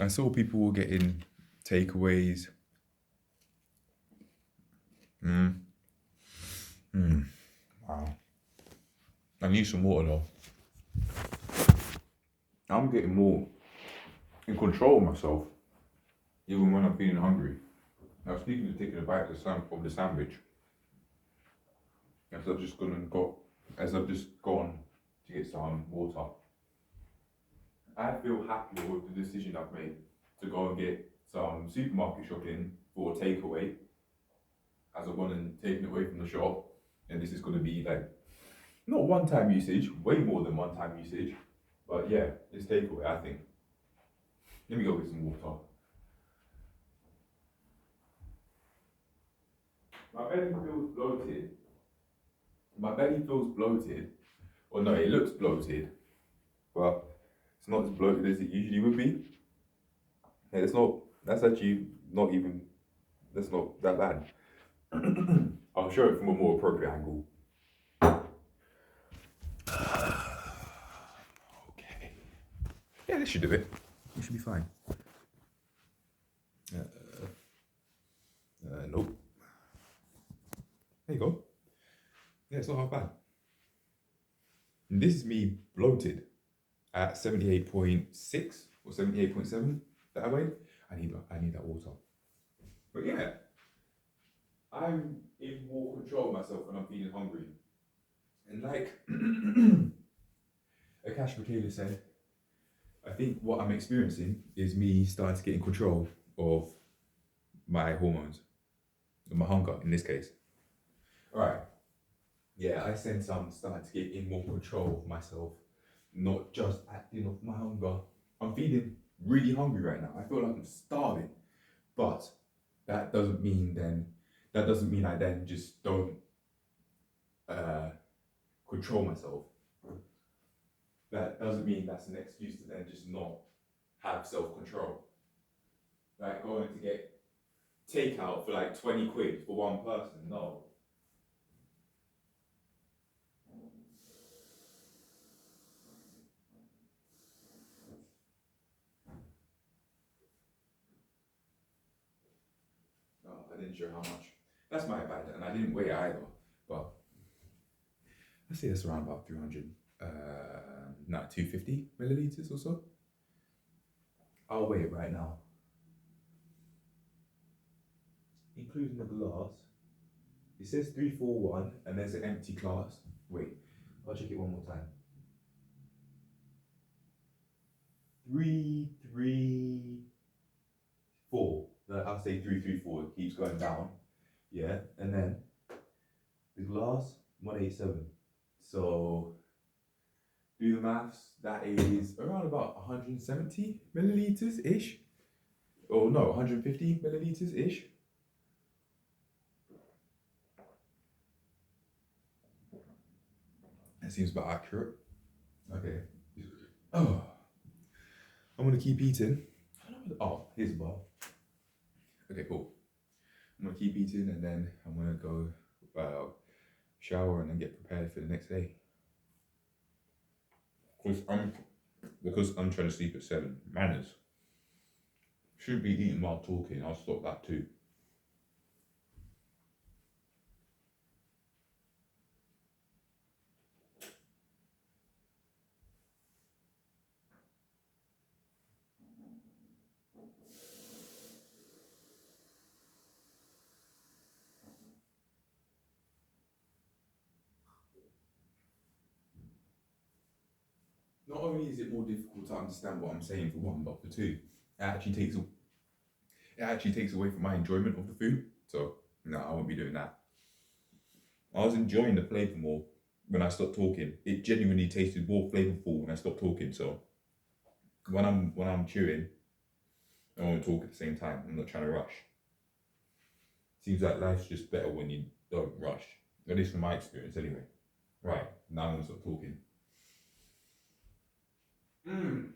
I saw people were getting takeaways. Wow. I need some water though. I'm getting more in control of myself, even when I'm feeling hungry. I was thinking of taking a bite of the sandwich as I've just gone to get some water. I feel happier with the decision I've made to go and get some supermarket shopping for takeaway as I've gone and taken it away from the shop. And this is going to be like not one time usage, way more than one time usage. But yeah, it's takeaway, I think. Let me go get some water. My belly feels bloated. My belly feels bloated. Or no, it looks bloated, but it's not as bloated as it usually would be. And it's not, that's actually not even, that's not that bad. I'll show it from a more appropriate angle. Okay. Yeah, this should do it. We should be fine. Nope. There you go. Yeah, it's not half bad. And this is me bloated at 78.6 or 78.7 that way. I need that water. But yeah, I'm in more control of myself when I'm feeling hungry. And like Akash Michaela said, I think what I'm experiencing is me starting to get in control of my hormones, of my hunger in this case. Alright. Yeah, I sense I'm starting to get in more control of myself, not just acting off my hunger. I'm feeling really hungry right now. I feel like I'm starving. But that doesn't mean I then just don't control myself. That doesn't mean that's an excuse to then just not have self-control. Like going to get takeout for like 20 quid for one person, no. No, I didn't show how much. That's my bad, and I didn't weigh it either. But let's say it's around about 300, 250 milliliters or so. I'll weigh it right now. Including the glass. It says 341 and there's an empty glass. Wait, I'll check it one more time. 334. I'll say 334. It keeps going down. Yeah, and then the glass 187. So do the maths. That is around about 170 milliliters ish. Or no, 150 milliliters ish. That seems about accurate. Okay. Oh, I'm gonna keep eating. Oh, here's a bar. Okay, cool. I'm gonna keep eating and then I'm gonna go shower and then get prepared for the next day. Because I'm trying to sleep at 7. Manners. Shouldn't be eating while talking. I'll stop that too. Not only is it more difficult to understand what I'm saying for one, but for two, it actually takes away from my enjoyment of the food. So no, I won't be doing that. I was enjoying the flavour more when I stopped talking. It genuinely tasted more flavourful when I stopped talking. So when I'm chewing, I want to talk at the same time. I'm not trying to rush. Seems like life's just better when you don't rush. At least from my experience, anyway. Right, now I'm gonna stop talking. I'm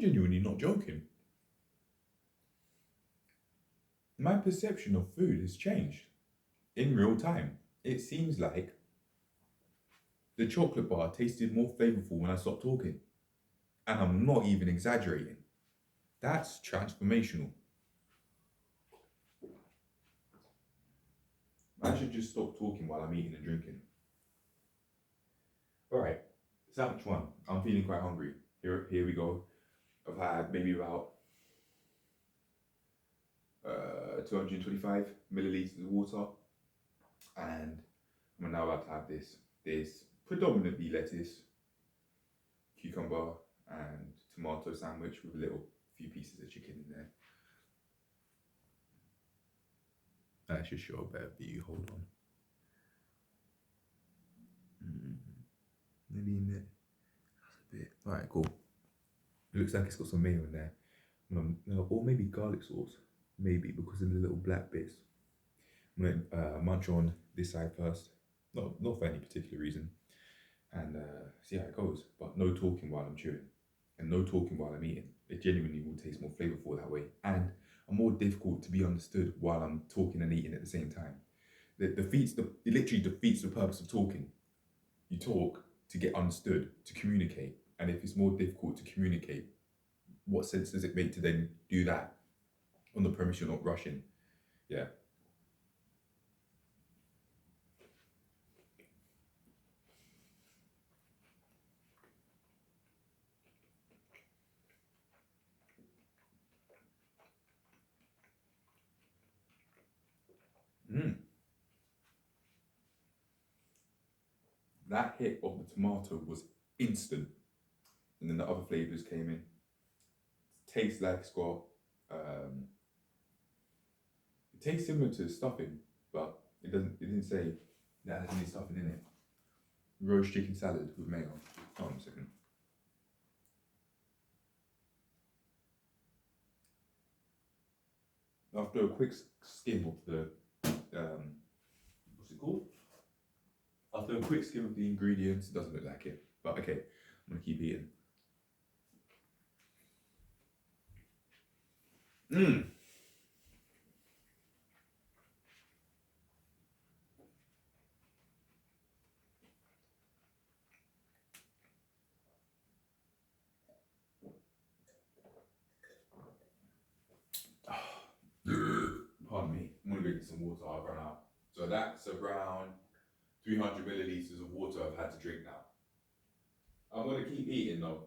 genuinely not joking. my perception of food has changed in real time. It seems like the chocolate bar tasted more flavorful when I stopped talking. And I'm not even exaggerating. That's transformational. I should just stop talking while I'm eating and drinking. All right, sandwich one. I'm feeling quite hungry. Here we go. I've had maybe about 225 milliliters of water, and I'm now about to have this. This predominantly lettuce, cucumber, and tomato sandwich with a little few pieces of chicken in there. That should show a better view. Hold on. Maybe in there. That's a bit. All right, cool. It looks like it's got some mayo in there. No, or maybe garlic sauce. Maybe because of the little black bits. I'm gonna munch on this side first. Not for any particular reason. And see how it goes. But no talking while I'm chewing. And no talking while I'm eating. It genuinely will taste more flavorful that way. And are more difficult to be understood while I'm talking and eating at the same time. It literally defeats the purpose of talking. You talk to get understood, to communicate. And if it's more difficult to communicate, what sense does it make to then do that on the premise you're not rushing? Yeah. Mm. That hit of the tomato was instant. And then the other flavors came in. Tastes like it's got, it tastes similar to stuffing, but it didn't say that has any stuffing in it. Roast chicken salad with mayo. Hold on a second. After a quick skim of the, what's it called? After a quick skim of the ingredients, it doesn't look like it. But okay, I'm gonna keep eating. Mmm. Pardon me. I'm gonna go get some water. I've run out. So that's around 300 milliliters of water I've had to drink now. I'm gonna keep eating though.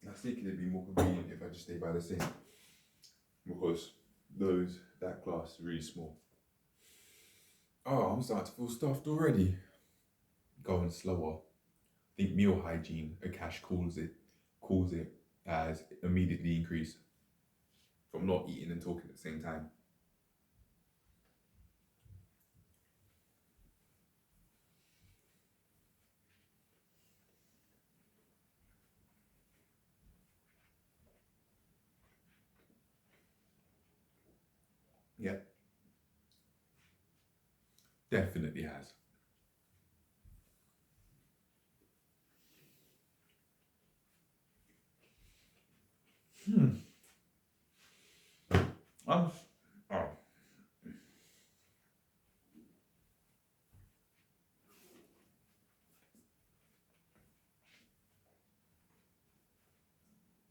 I think it'd be more convenient if I just stay by the sink because that glass is really small. Oh, I'm starting to feel stuffed already. Going slower. I think meal hygiene, Akash calls it as immediately increased from not eating and talking at the same time. Yeah, definitely has. Hmm. I'm oh,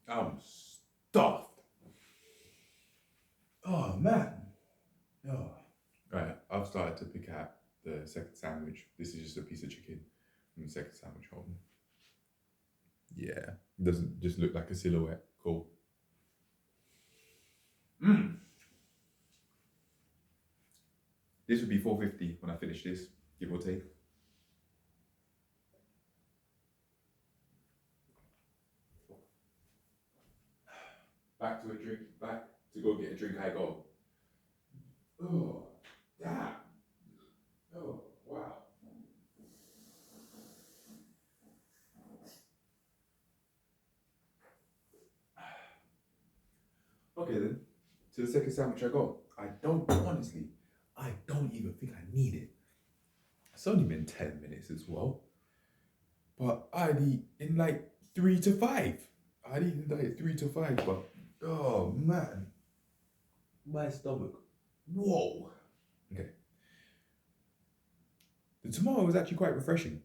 I'm stuffed. Oh man. Oh. Right, I've started to pick out the second sandwich. This is just a piece of chicken from the second sandwich. Hold on. Yeah, doesn't just look like a silhouette. Cool. Mm. This would be 450 when I finish this, give or take. Back to a drink. Back to go get a drink. I go. Oh, damn. Oh, wow. Okay then. To the second sandwich I got. I don't even think I need it. It's only been 10 minutes as well. But I'd eat in like 3 to 5. I'd eat in like 3 to 5, but oh man. My stomach. Whoa. Okay. The tomato was actually quite refreshing.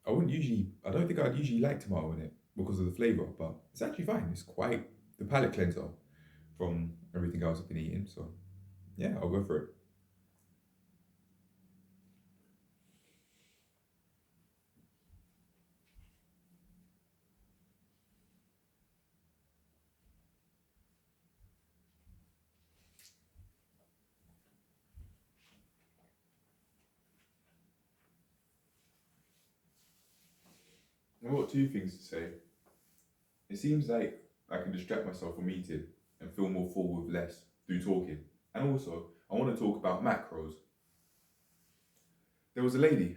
I don't think I'd usually like tomato in it because of the flavour, but it's actually fine. It's quite the palate cleanser from everything else I've been eating. So yeah, I'll go for it. I've got two things to say. It seems like I can distract myself from eating and feel more full with less through talking. And also, I want to talk about macros. There's a lady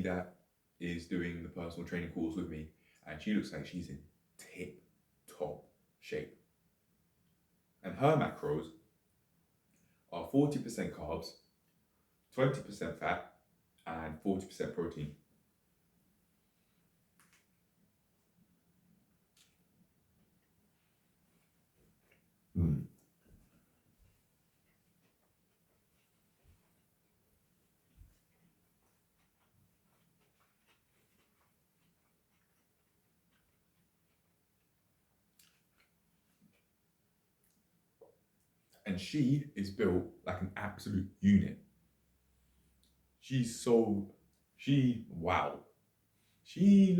that is doing the personal training course with me, and she looks like she's in tip top shape. And her macros are 40% carbs, 20% fat, and 40% protein. Mm. And she is built like an absolute unit. She's so, wow. She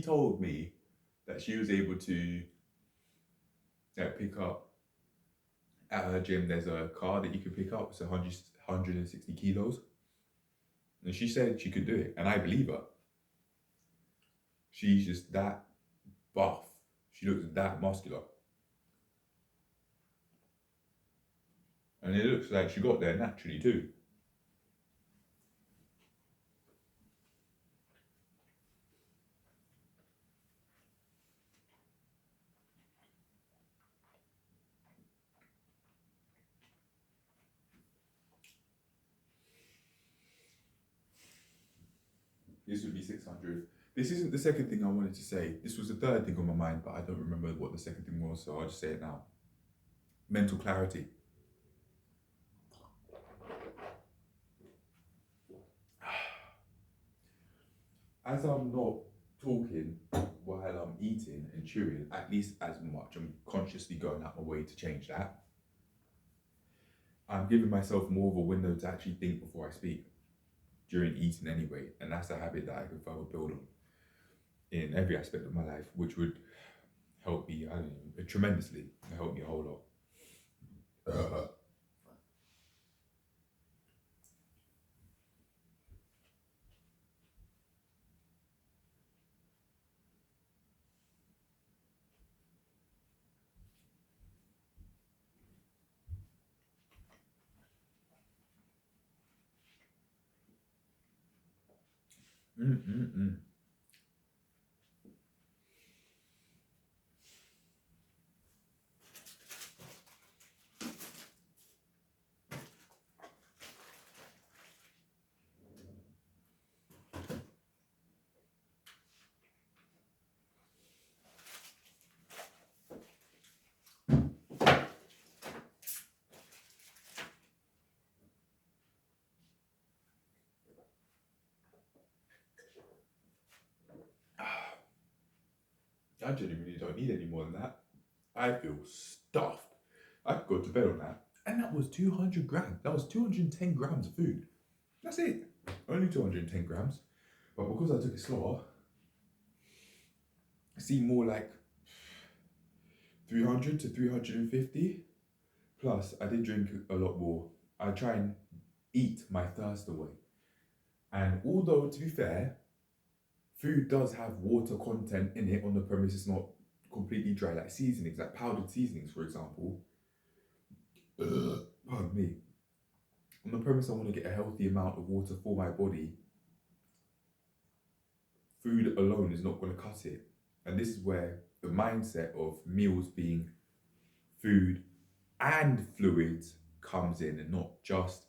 told me that she was able to pick up at her gym. There's a car that you can pick up, it's 160 kilos. And she said she could do it, and I believe her. She's just that buff. She looks that muscular. And it looks like she got there naturally too. This would be 600. This isn't the second thing I wanted to say. This was the third thing on my mind, but I don't remember what the second thing was, so I'll just say it now. Mental clarity. As I'm not talking while I'm eating and chewing, at least as much, I'm consciously going out my way to change that. I'm giving myself more of a window to actually think before I speak during eating anyway, and that's a habit that I can further build on in every aspect of my life, which would help me, I don't know, tremendously, help me a whole lot. Mm-mm-mm. I genuinely don't need any more than that. I feel stuffed. I could go to bed on that. And that was 200 grams. That was 210 grams of food. That's it. Only 210 grams. But because I took it slower, it seemed more like 300 to 350. Plus, I did drink a lot more. I try and eat my thirst away. And although, to be fair, food does have water content in it on the premise it's not completely dry, like seasonings, like powdered seasonings, for example. Pardon me. On the premise I want to get a healthy amount of water for my body, food alone is not going to cut it. And this is where the mindset of meals being food and fluids comes in, and not just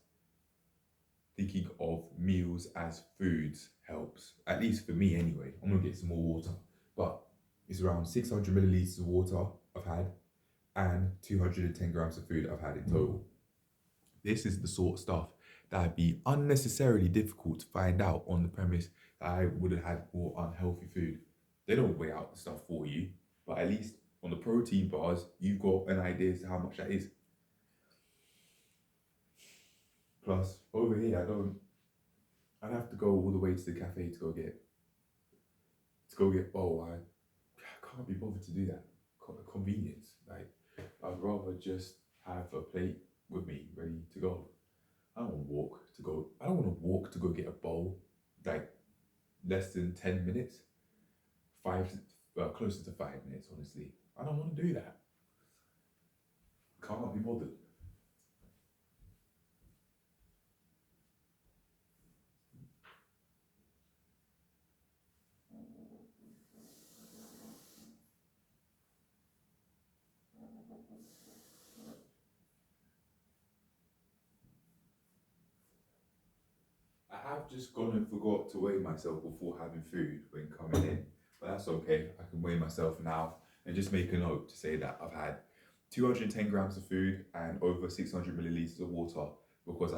thinking of meals as foods helps. At least for me, anyway. I'm gonna get some more water, but it's around 600 milliliters of water I've had and 210 grams of food I've had in total. This is the sort of stuff that would be unnecessarily difficult to find out on the premise that I would have had more unhealthy food. They don't weigh out the stuff for you, but at least on the protein bars, you've got an idea as to how much that is. Plus, over here, I'd have to go all the way to the cafe to go get bowl. I can't be bothered to do that. Convenience. Like, I'd rather just have a plate with me ready to go. I don't want to walk to go. I don't want to walk to go get a bowl. Like, less than 10 minutes, closer to 5 minutes. Honestly, I don't want to do that. Can't be bothered. I have just gone and forgot to weigh myself before having food when coming in, but that's okay. I can weigh myself now and just make a note to say that I've had 210 grams of food and over 600 milliliters of water because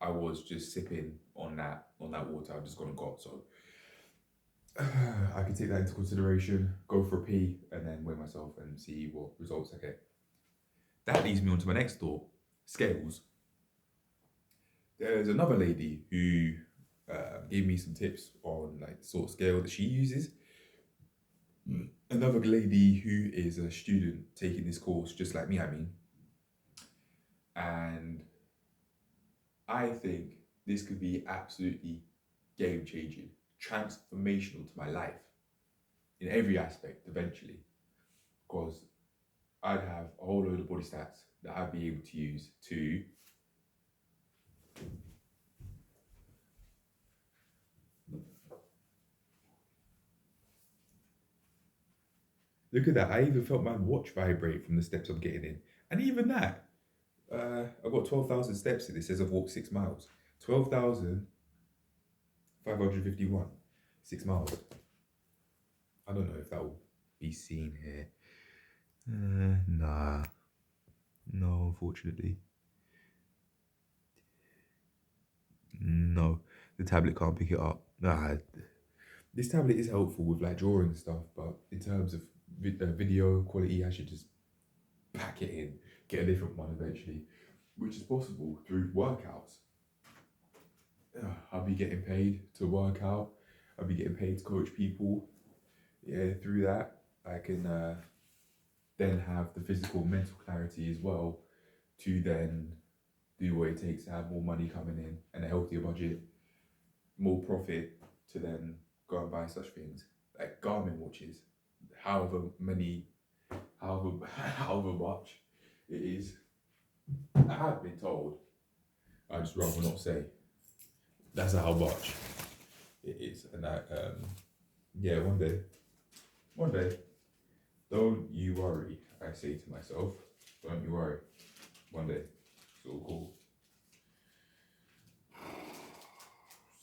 I was just sipping on that water. I've just gone and got. So I can take that into consideration, go for a pee, and then weigh myself and see what results I get. That leads me on to my next thought: scales. There's another lady who gave me some tips on like the sort of scale that she uses. Another lady who is a student taking this course, just like me, I mean. And I think this could be absolutely game changing, transformational to my life in every aspect eventually. Because I'd have a whole load of body stats that I'd be able to use to look at that. I even felt my watch vibrate from the steps I'm getting in. And even that, I've got 12,000 steps and it says I've walked 6 miles. 12,551. 6 miles. I don't know if that will be seen here. Nah. No, unfortunately. No, the tablet can't pick it up. Nah, this tablet is helpful with like drawing stuff, but in terms of video quality, I should just pack it in, get a different one eventually, which is possible through workouts. I'll be getting paid to work out. I'll be getting paid to coach people. Yeah, through that, I can then have the physical, mental clarity as well to then do what it takes to have more money coming in and a healthier budget, more profit to then go and buy such things like Garmin watches, however many, however much it is. I have been told. I just rather not say. That's how much it is, and yeah, one day, don't you worry. I say to myself, don't you worry. One day, it's all cool.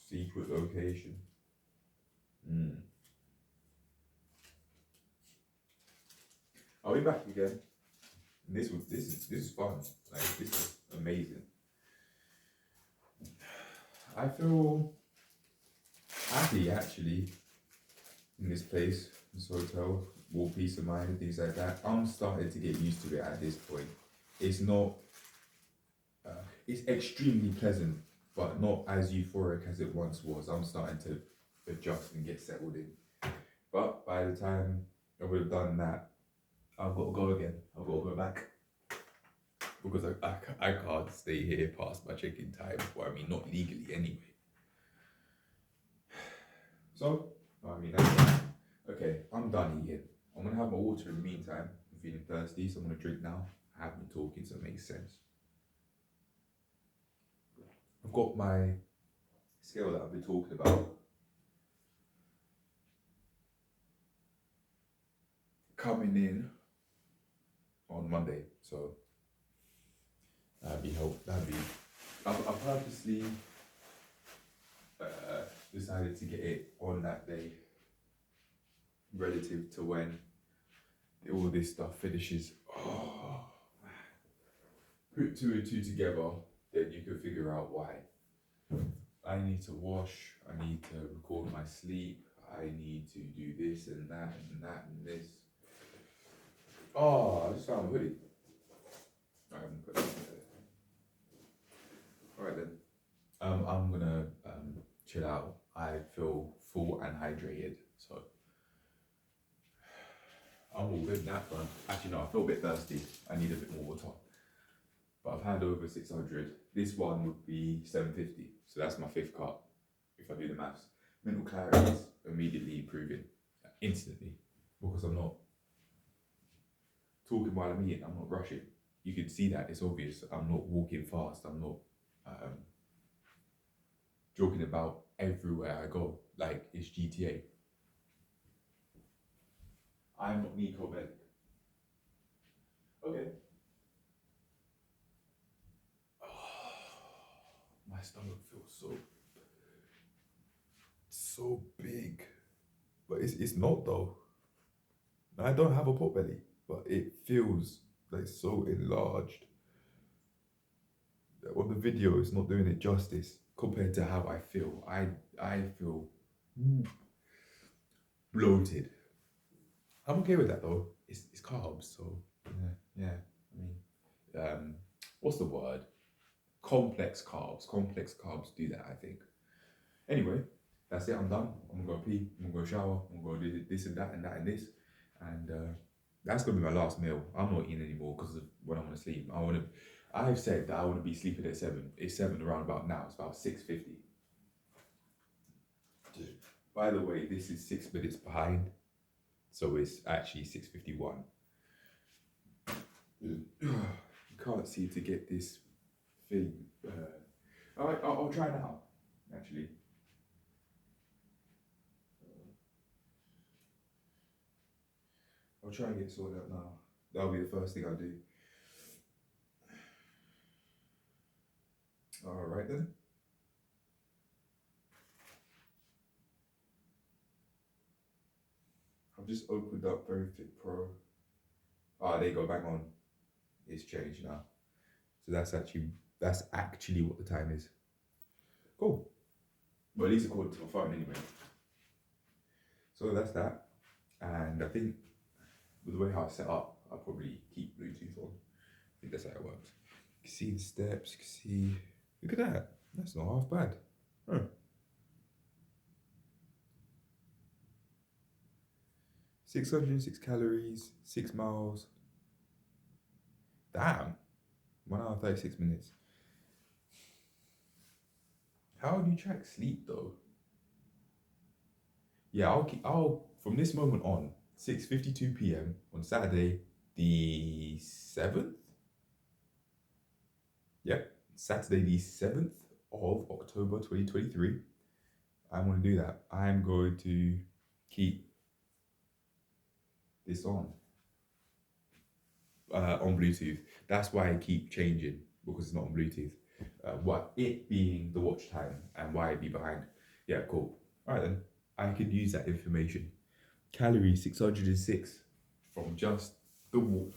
Secret location. I'll be back again. This is fun. Like, this is amazing. I feel happy actually in this place, this hotel, more peace of mind and things like that. I'm starting to get used to it at this point. It's not. It's extremely pleasant, but not as euphoric as it once was. I'm starting to adjust and get settled in. But by the time I would have done that, I've got to go again. I've got to go back because I can't stay here past my check-in time. Well, I mean, not legally anyway. So, I mean, that's that. Okay, I'm done eating. I'm gonna have my water in the meantime. I'm feeling thirsty, so I'm gonna drink now. I have been talking, so it makes sense. I've got my scale that I've been talking about coming in on on Monday, so that'd be help. That'd be. I purposely decided to get it on that day, relative to when all this stuff finishes. Oh, put two and two together, then you can figure out why. I need to wash. I need to record my sleep. I need to do this and that and that and this. Oh, I just found a hoodie. I haven't put it there. All right then. I'm gonna chill out. I feel full and hydrated, so I'm all good in that front. Actually, no, I feel a bit thirsty. I need a bit more water. But I've had over 600. This one would be 750, so that's my 5th cup. If I do the maths, mental clarity is immediately improving, instantly, because I'm not talking while I'm eating. I'm not rushing. You can see that, it's obvious. I'm not walking fast. I'm not joking about everywhere I go like it's GTA. I'm not Nico Bellic. Okay. My stomach feels so big, but it's not though. I don't have a pot belly, but it feels like so enlarged. On the video, it's not doing it justice compared to how I feel. I feel bloated. I'm okay with that though. It's carbs, so yeah. I mean, what's the word? Complex carbs. Complex carbs do that, I think. Anyway, that's it. I'm done. I'm gonna go pee. I'm gonna go shower. I'm gonna do this and that and that and this, and that's gonna be my last meal. I'm not eating anymore because of when I want to sleep. I've said that I want to be sleeping at 7. It's 7 around about now. It's about 6:50. By the way, this is 6 minutes behind, so it's actually 6:51. You can't seem to get this thing. I'll try now. Actually. I'll try and get sorted out now. That'll be the first thing I do. Alright then. I've just opened up Very Fit Pro. Ah, there you go, bang on. It's changed now. So that's actually what the time is. Cool. Well, at least according to my phone anyway. So that's that. And I think with the way how I set up, I'll probably keep Bluetooth on. I think that's how it works. You can see the steps, you can see, look at that. That's not half bad. Huh. 606 calories, 6 miles. Damn. 1 hour 36 minutes. How do you track sleep though? Yeah, I'll from this moment on, 6:52 p.m. on Saturday, the 7th. Yep, Saturday the 7th of October 2023. I'm going to do that. I'm going to keep this on Bluetooth. That's why I keep changing, because it's not on Bluetooth. What it being the watch time and why it be behind. Yeah, cool. All right then, I could use that information. Calories 606 from just the walking.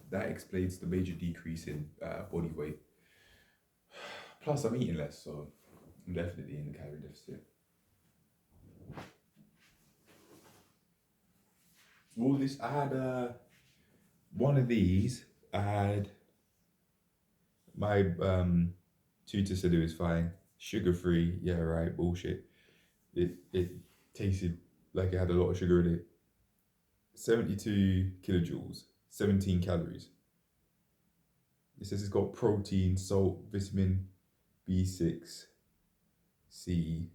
That explains the major decrease in body weight. Plus, I'm eating less, so I'm definitely in the calorie deficit. All this, I had one of these. I had my tutor said it was fine, sugar free. Yeah, right, bullshit. It tasted like it had a lot of sugar in it. 72 kilojoules, 17 calories. It says it's got protein, salt, vitamin B6, C,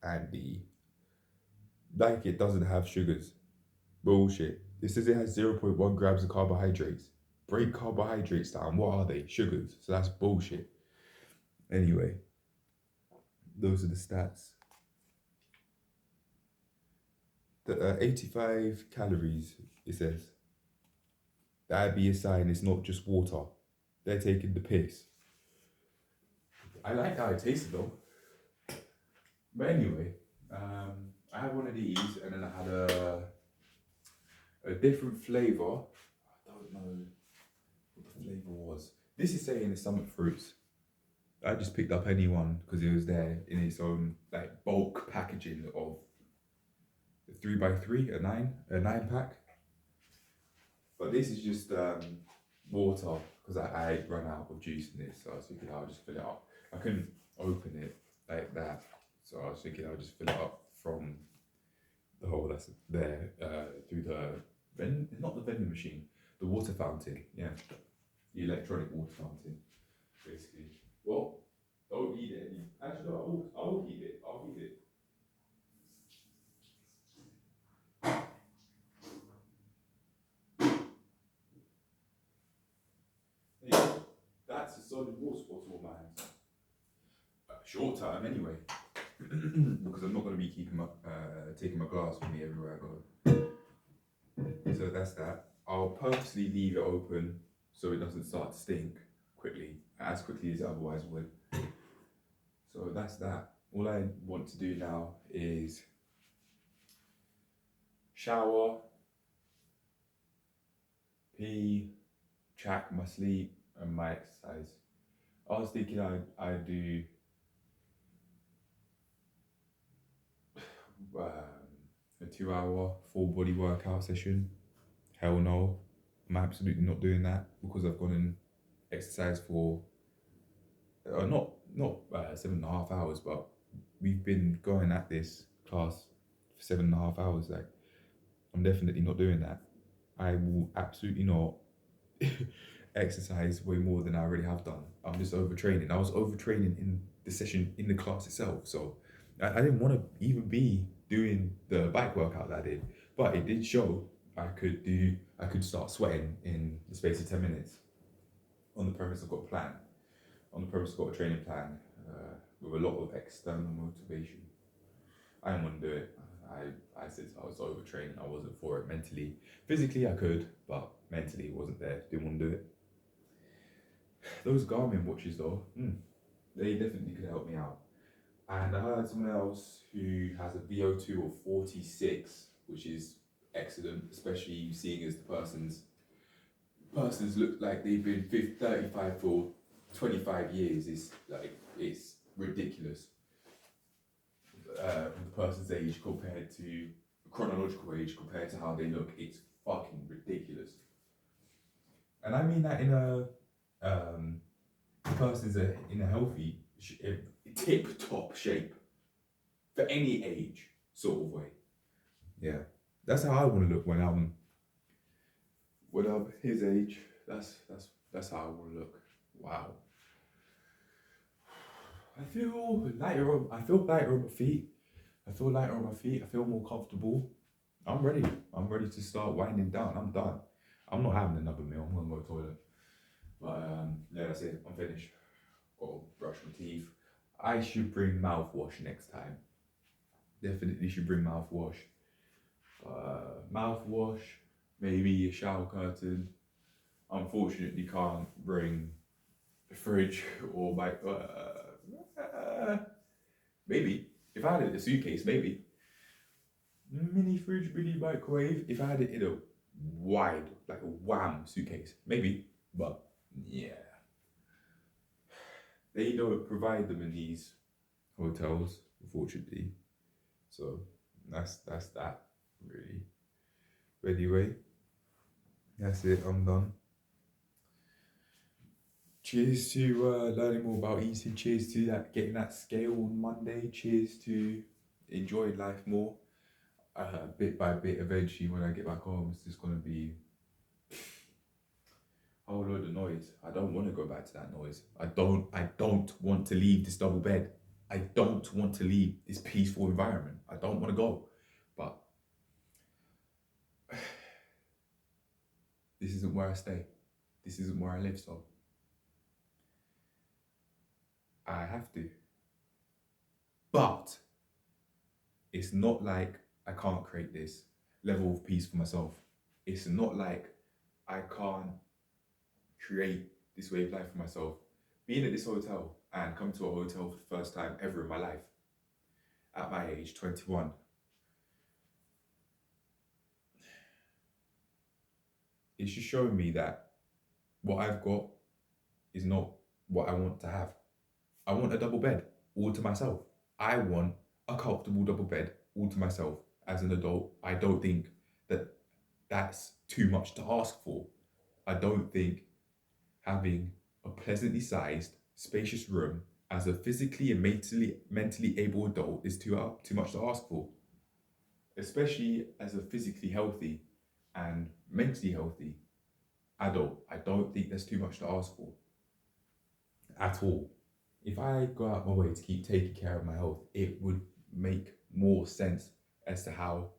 and D. Like it doesn't have sugars. Bullshit. It says it has 0.1 grams of carbohydrates. Break carbohydrates down. What are they? Sugars. So that's bullshit. Anyway, those are the stats. 85 calories, it says. That'd be a sign it's not just water. They're taking the piss. I like how it tasted though. But anyway, I had one of these and then I had a different flavour. I don't know what the flavour was. This is saying it's stomach fruits. I just picked up any one because it was there in its own like bulk packaging of the 3x3, a nine pack. But this is just water because I ran out of juice in this, so I was thinking I'll just fill it up. I couldn't open it like that, so I was thinking I'll just fill it up from the hole that's there through not the vending machine, the water fountain, yeah, the electronic water fountain, basically. Well, don't eat it. Actually, no, I will eat it. I'll eat it. There you go. That's a solid water bottle, man. Short term, anyway, because I'm not going to be taking my glass with me everywhere I go. So that's that. I'll purposely leave it open so it doesn't start to stink as quickly as it otherwise would. So that's that. All I want to do now is shower, pee, track my sleep, and my exercise. I was thinking I'd do a 2 hour full body workout session. Hell no, I'm absolutely not doing that because I've gone and exercised for not 7.5 hours, but we've been going at this class for 7.5 hours. Like, I'm definitely not doing that. I will absolutely not exercise way more than I already have done. I'm just overtraining. I was overtraining in the session in the class itself, so I didn't want to even be doing the bike workout that I did, but it did show I could start sweating in the space of 10 minutes. On the premise I've got a plan. On the premise I've got a training plan with a lot of external motivation. I didn't want to do it. I said I was overtraining. I wasn't for it mentally. Physically I could, but mentally it wasn't there. Didn't want to do it. Those Garmin watches though, they definitely could help me out. And I heard someone else who has a VO2 of 46, which is excellent, especially seeing as the persons look like they've been 35 for 25 years. It's ridiculous. The person's age compared to chronological age compared to how they look, it's fucking ridiculous. And I mean that in a person's in a healthy tip top shape for any age sort of way. Yeah, that's how I want to look when I'm his age. That's how I want to look. Wow. I feel lighter on my feet. I feel lighter on my feet. I feel more comfortable. I'm ready. I'm ready to start winding down. I'm done. I'm not having another meal. I'm gonna go to the toilet. But yeah, that's it. I'm finished. Gotta brush my teeth. I should bring mouthwash next time. Definitely should bring mouthwash. Mouthwash, maybe a shower curtain. Unfortunately, can't bring a fridge or maybe if I had it in a suitcase, maybe mini fridge, mini microwave. If I had it in a wide, like a wham suitcase, maybe. But yeah, they don't provide them in these hotels, unfortunately. So that's that really. But anyway, that's it. I'm done. Cheers to learning more about eating. Cheers to that getting that scale on Monday. Cheers to enjoying life more. Bit by bit, eventually when I get back home, it's just gonna be a whole load of noise. I don't want to go back to that noise. I don't want to leave this double bed. I don't want to leave this peaceful environment. I don't want to go. But this isn't where I stay. This isn't where I live, so I have to. But it's not like I can't create this level of peace for myself. It's not like I can't create this way of life for myself. Being at this hotel and coming to a hotel for the first time ever in my life at my age, 21, it's just showing me that what I've got is not what I want to have. I want a double bed all to myself. I want a comfortable double bed all to myself. As an adult, I don't think that that's too much to ask for. I don't think having a pleasantly sized, spacious room as a physically and mentally able adult is too much to ask for, especially as a physically healthy and mentally healthy adult. I don't think there's too much to ask for at all. If I go out my way to keep taking care of my health, it would make more sense as to how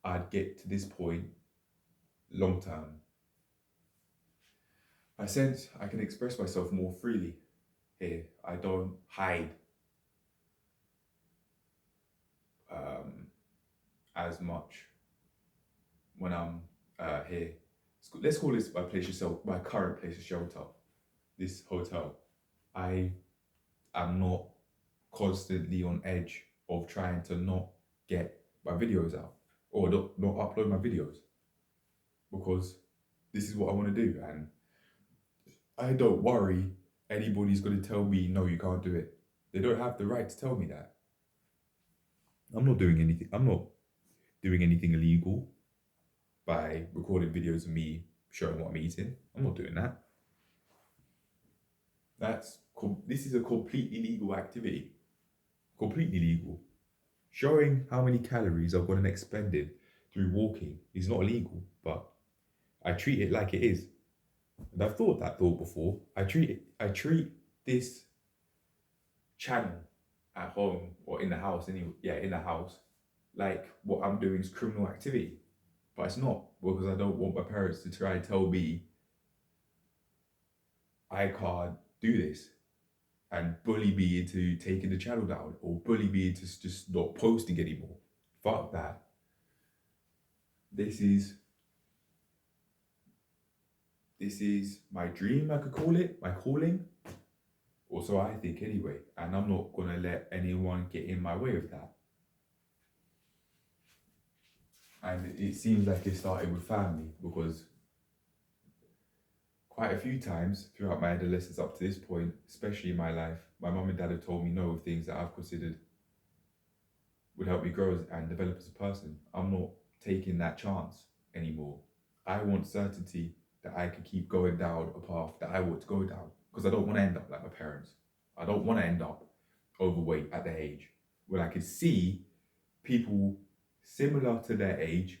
I'd get to this point long term. I sense I can express myself more freely here. I don't hide um, as much when I'm here. Let's call this my current place of shelter, this hotel. I am not constantly on edge of trying to not get my videos out or not upload my videos because this is what I want to do, and I don't worry anybody's going to tell me no, you can't do it. They don't have the right to tell me that. I'm not doing anything. I'm not doing anything illegal by recording videos of me showing what I'm eating. I'm not doing that. This is a completely legal activity. Completely legal. Showing how many calories I've gone and expended through walking is not illegal, but I treat it like it is. And I've thought that thought before. I treat this channel at home or in the house anyway, yeah, in the house, like what I'm doing is criminal activity. But it's not, because I don't want my parents to try and tell me I can't do this and bully me into taking the channel down or bully me into just not posting anymore. Fuck that. This is my dream, I could call it, my calling. Or so I think anyway. And I'm not gonna let anyone get in my way of that. And it seems like it started with family because quite a few times throughout my adolescence up to this point, especially in my life, my mum and dad have told me no of things that I've considered would help me grow and develop as a person. I'm not taking that chance anymore. I want certainty that I can keep going down a path that I want to go down because I don't want to end up like my parents. I don't want to end up overweight at their age when I can see people similar to their age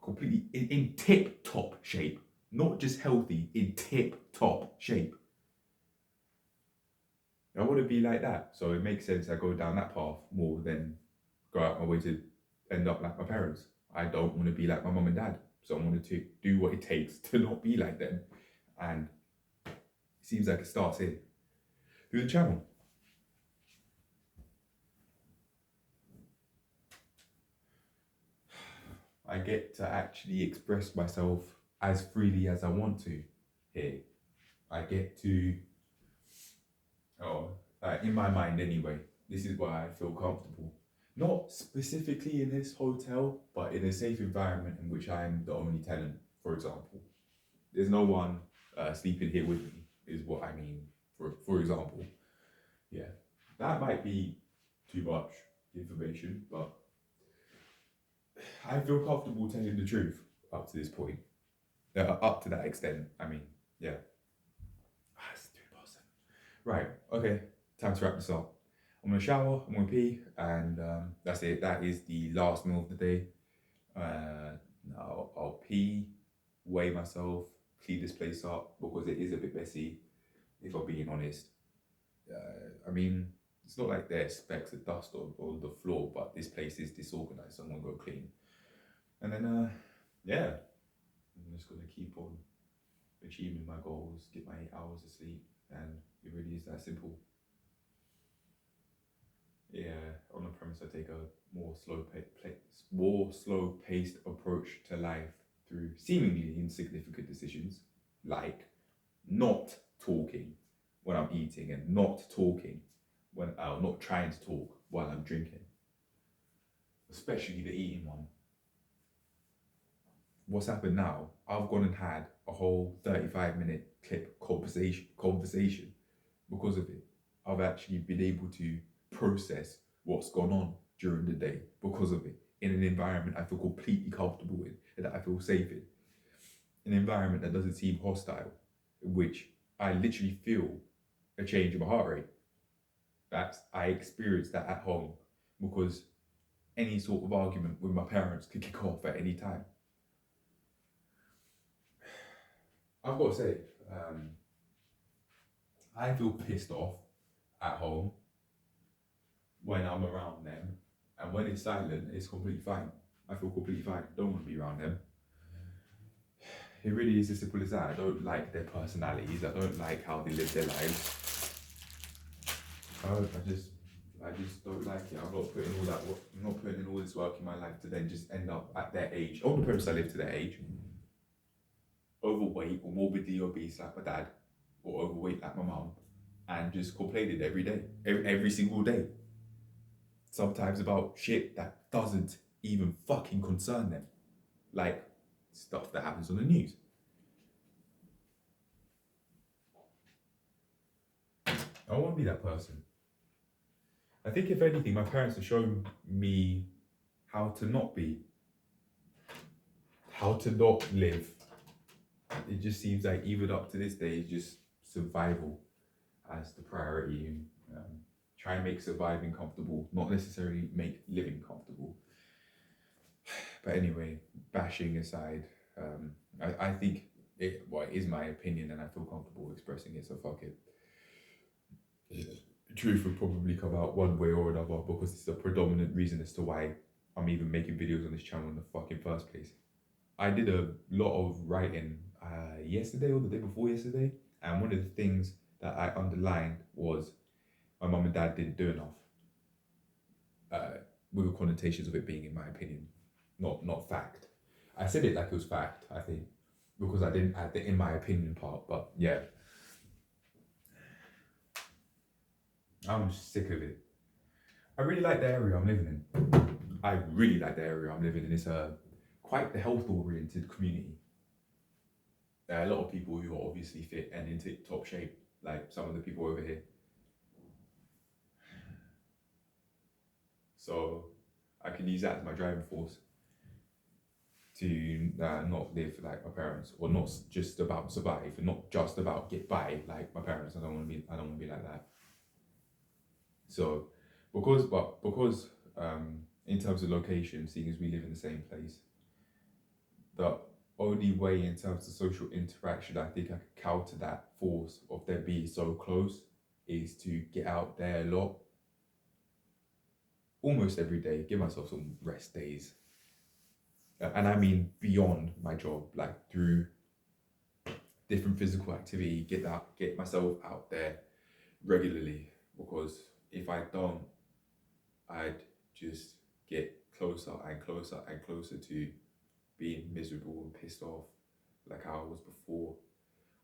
completely in tip top shape, not just healthy, in tip top shape. I want to be like that. So it makes sense I go down that path more than go out my way to end up like my parents. I don't want to be like my mum and dad. So I wanted to do what it takes to not be like them. And it seems like it starts here through the channel. I get to actually express myself as freely as I want to here. I get to, in my mind anyway, this is where I feel comfortable. Not specifically in this hotel, but in a safe environment in which I'm the only tenant, for example. There's no one sleeping here with me, is what I mean, for example. Yeah, that might be too much information, but I feel comfortable telling the truth up to this point. Up to that extent, I mean, yeah. It's 3 past 7. Right, okay, time to wrap this up. I'm gonna shower, I'm gonna pee, and that's it. That is the last meal of the day. I'll pee, weigh myself, clean this place up because it is a bit messy, if I'm being honest. I mean, it's not like there's specks of dust on the floor, but this place is disorganized, so I'm gonna go clean. And then, yeah, I'm just gonna keep on achieving my goals, get my 8 hours of sleep, and it really is that simple. Yeah, on the premise I take a more slow paced approach to life through seemingly insignificant decisions, like not talking when I'm eating and not talking when I'm not trying to talk while I'm drinking, especially the eating one. What's happened now? I've gone and had a whole 35-minute clip conversation because of it. I've actually been able to process what's gone on during the day because of it in an environment I feel completely comfortable in and that I feel safe in. An environment that doesn't seem hostile, in which I literally feel a change in my heart rate. I experienced that at home because any sort of argument with my parents could kick off at any time. I've got to say, I feel pissed off at home when I'm around them, and when it's silent, it's completely fine. I feel completely fine. Don't want to be around them. It really is as simple as that. I don't like their personalities. I don't like how they live their lives. I just don't like it. I'm not putting all that. I'm not putting in all this work in my life to then just end up at their age. All the parents I live to their age, overweight or morbidly obese like my dad, or overweight like my mum, and just complaining every day, every single day. Sometimes about shit that doesn't even fucking concern them, like stuff that happens on the news. I don't want to be that person. I think if anything, my parents have shown me how to not be, how to not live. It just seems like even up to this day, it's just survival as the priority, and try and make surviving comfortable, not necessarily make living comfortable. But anyway, bashing aside, I think it is my opinion and I feel comfortable expressing it, so fuck it. The truth will probably come out one way or another because it's a predominant reason as to why I'm even making videos on this channel in the fucking first place. I did a lot of writing yesterday or the day before yesterday, and one of the things that I underlined was my mum and dad didn't do enough, with the connotations of it being, in my opinion, not fact. I said it like it was fact, I think, because I didn't add the in my opinion part, but yeah. I'm sick of it. I really like the area I'm living in. I really like the area I'm living in. It's quite the health-oriented community. There are a lot of people who are obviously fit and in tip-top shape, like some of the people over here. So I can use that as my driving force to not live like my parents, or not just about survive, and not just about get by like my parents. I don't want to be like that. So because in terms of location, seeing as we live in the same place, the only way in terms of social interaction I think I could counter that force of them being so close is to get out there a lot, almost every day, give myself some rest days. And I mean beyond my job, like through different physical activity, get myself out there regularly, because if I don't, I'd just get closer and closer and closer to being miserable and pissed off like how I was before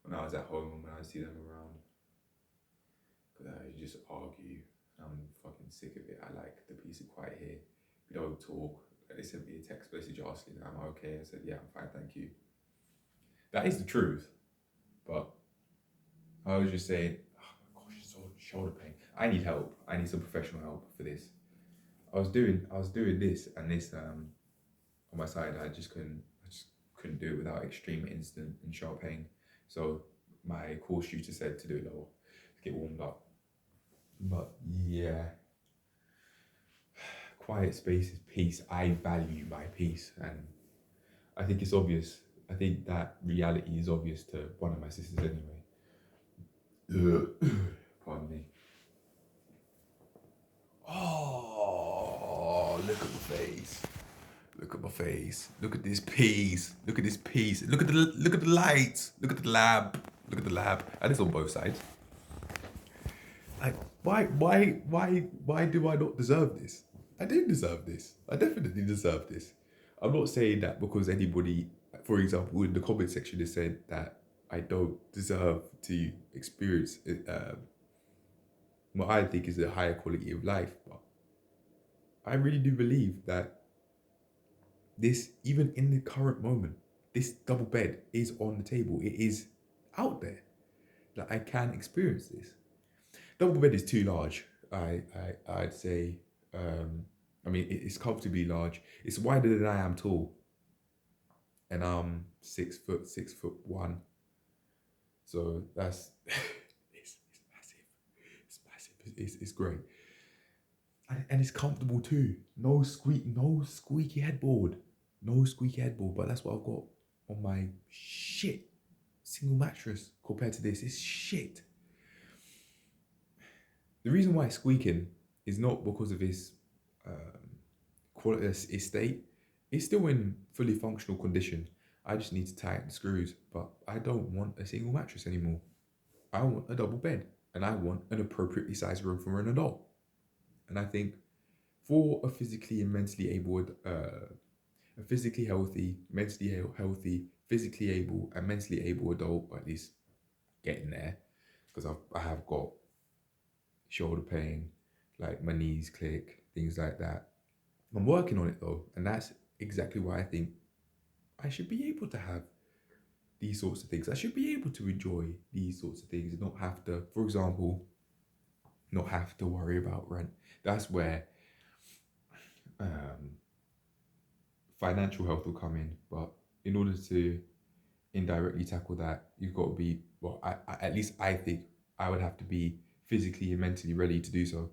when I was at home and when I see them around. You just argue. I'm fucking sick of it. I like the peace and quiet here. We don't talk. They sent me a text message asking, am I okay? I said, yeah, I'm fine, thank you. That is the truth. But I was just saying, oh my gosh, it's so shoulder pain. I need help. I need some professional help for this. I was doing this and this on my side. I just couldn't do it without extreme instant and sharp pain. So my course tutor said to do it lower, to get warmed up. But yeah, quiet space is peace. I value my peace, and I think it's obvious. I think that reality is obvious to one of my sisters anyway. Pardon me. Oh, look at my face. Look at my face. Look at this peace. Look at this peace. Look at the lights. Look at the lab. Look at the lab. And it's on both sides. Like, why do I not deserve this? I do deserve this. I definitely deserve this. I'm not saying that because anybody For example, in the comment section, it said that I don't deserve to experience what I think is a higher quality of life. But I really do believe that this, even in the current moment, this double bed is on the table. It is out there. That I can experience this. Double bed is too large. I'd say. I mean, it's comfortably large. It's wider than I am tall, and I'm 6 foot, 6'1". So that's it's massive. It's massive. It's great, and it's comfortable too. No squeaky headboard, no squeaky headboard. But that's what I've got on my shit single mattress compared to this. It's shit. The reason why it's squeaking is not because of its quality, its state. It's still in fully functional condition. I just need to tighten the screws, but I don't want a single mattress anymore. I want a double bed, and I want an appropriately sized room for an adult. And I think for a physically and mentally able, a physically healthy, mentally healthy, physically able, and mentally able adult, or at least getting there, because I have got shoulder pain, like my knees click, things like that. I'm working on it though, and that's exactly why I think I should be able to have these sorts of things. I should be able to enjoy these sorts of things and not have to, for example, not have to worry about rent. That's where um, financial health will come in. But in order to indirectly tackle that, you've got to be, well, at least I think I would have to be physically and mentally ready to do so.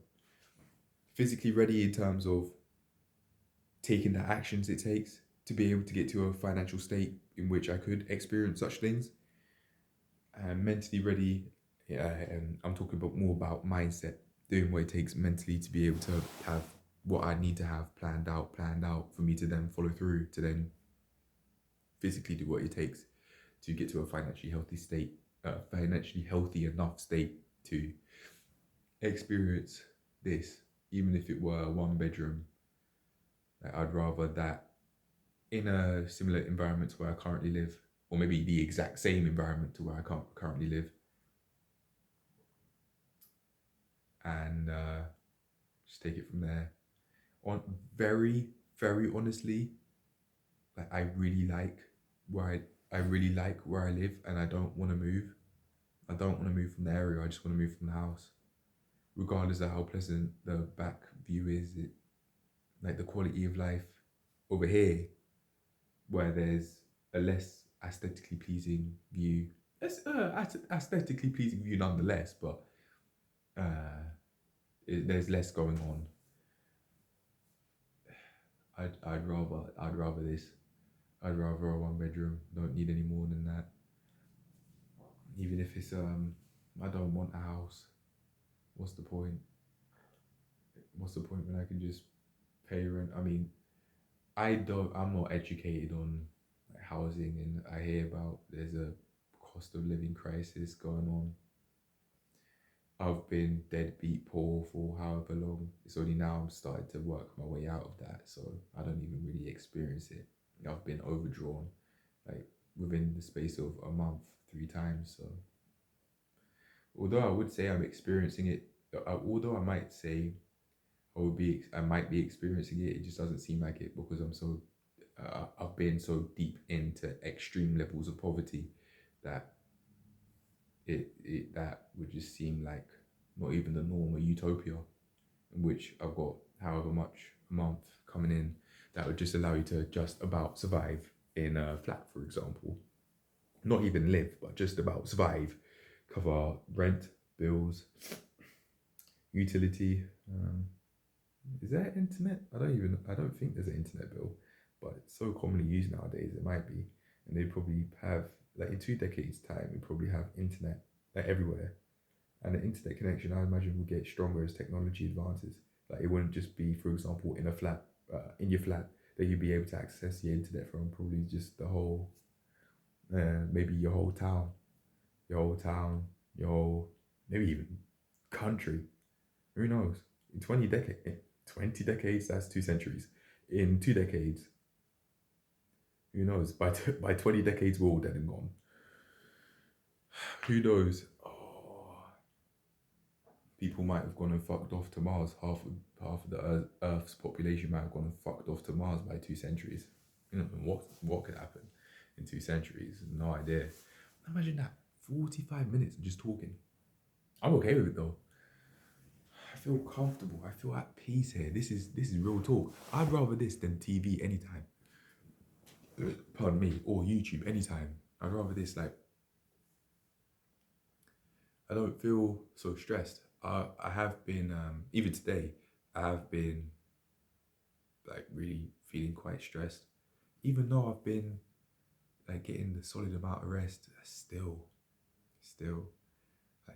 Physically ready in terms of taking the actions it takes to be able to get to a financial state in which I could experience such things. And mentally ready, and I'm talking about more about mindset, doing what it takes mentally to be able to have what I need to have planned out for me to then follow through, to then physically do what it takes to get to a financially healthy state, financially healthy enough state to experience this, even if it were a 1 bedroom. Like, I'd rather that in a similar environment to where I currently live, or maybe the exact same environment to where I can't currently live, and just take it from there. On very, very honestly, like I really like where I live, and I don't want to move. I don't want to move from the area. I just want to move from the house, regardless of how pleasant the back view is. It, like, the quality of life over here, where there's a less aesthetically pleasing view. It's aesthetically pleasing view nonetheless, but there's less going on. I'd rather this. I'd rather a 1 bedroom. Don't need any more than that. Even if it's I don't want a house. What's the point? What's the point when I can just pay rent? I mean, I'm not educated on like housing, and I hear about there's a cost of living crisis going on. I've been deadbeat poor for however long. It's only now I'm starting to work my way out of that, so I don't even really experience it. I've been overdrawn, like, within the space of a month 3 times. So although I would say I'm experiencing it, although I might say I might be experiencing it, it just doesn't seem like it, because I've been so deep into extreme levels of poverty that that would just seem like not even the norm, a utopia, in which I've got however much a month coming in that would just allow you to just about survive in a flat, for example. Not even live, but just about survive, cover rent, bills, utility. Is there internet? I don't think there's an internet bill, but it's so commonly used nowadays, it might be. And they probably have, like, in 2 decades' time, we probably have internet, like, everywhere. And the internet connection, I imagine, will get stronger as technology advances. Like, it wouldn't just be, for example, in your flat, that you'd be able to access the internet from. Probably just the whole, maybe your whole town, your whole, maybe even country. Who knows? In 20 decades, that's 2 centuries. In 2 decades, Who knows? By 20 decades, we're all dead and gone. Who knows? Oh, people might have gone and fucked off to Mars. Half of the Earth's population might have gone and fucked off to Mars by 2 centuries. You know what could happen in 2 centuries? No idea. Imagine that 45 minutes of just talking. I'm okay with it though. I feel comfortable. I feel at peace here. This is real talk. I'd rather this than TV anytime. Pardon me, or YouTube anytime. I'd rather this. Like, I don't feel so stressed. I have been even today. I have been like really feeling quite stressed, even though I've been like getting the solid amount of rest. Still,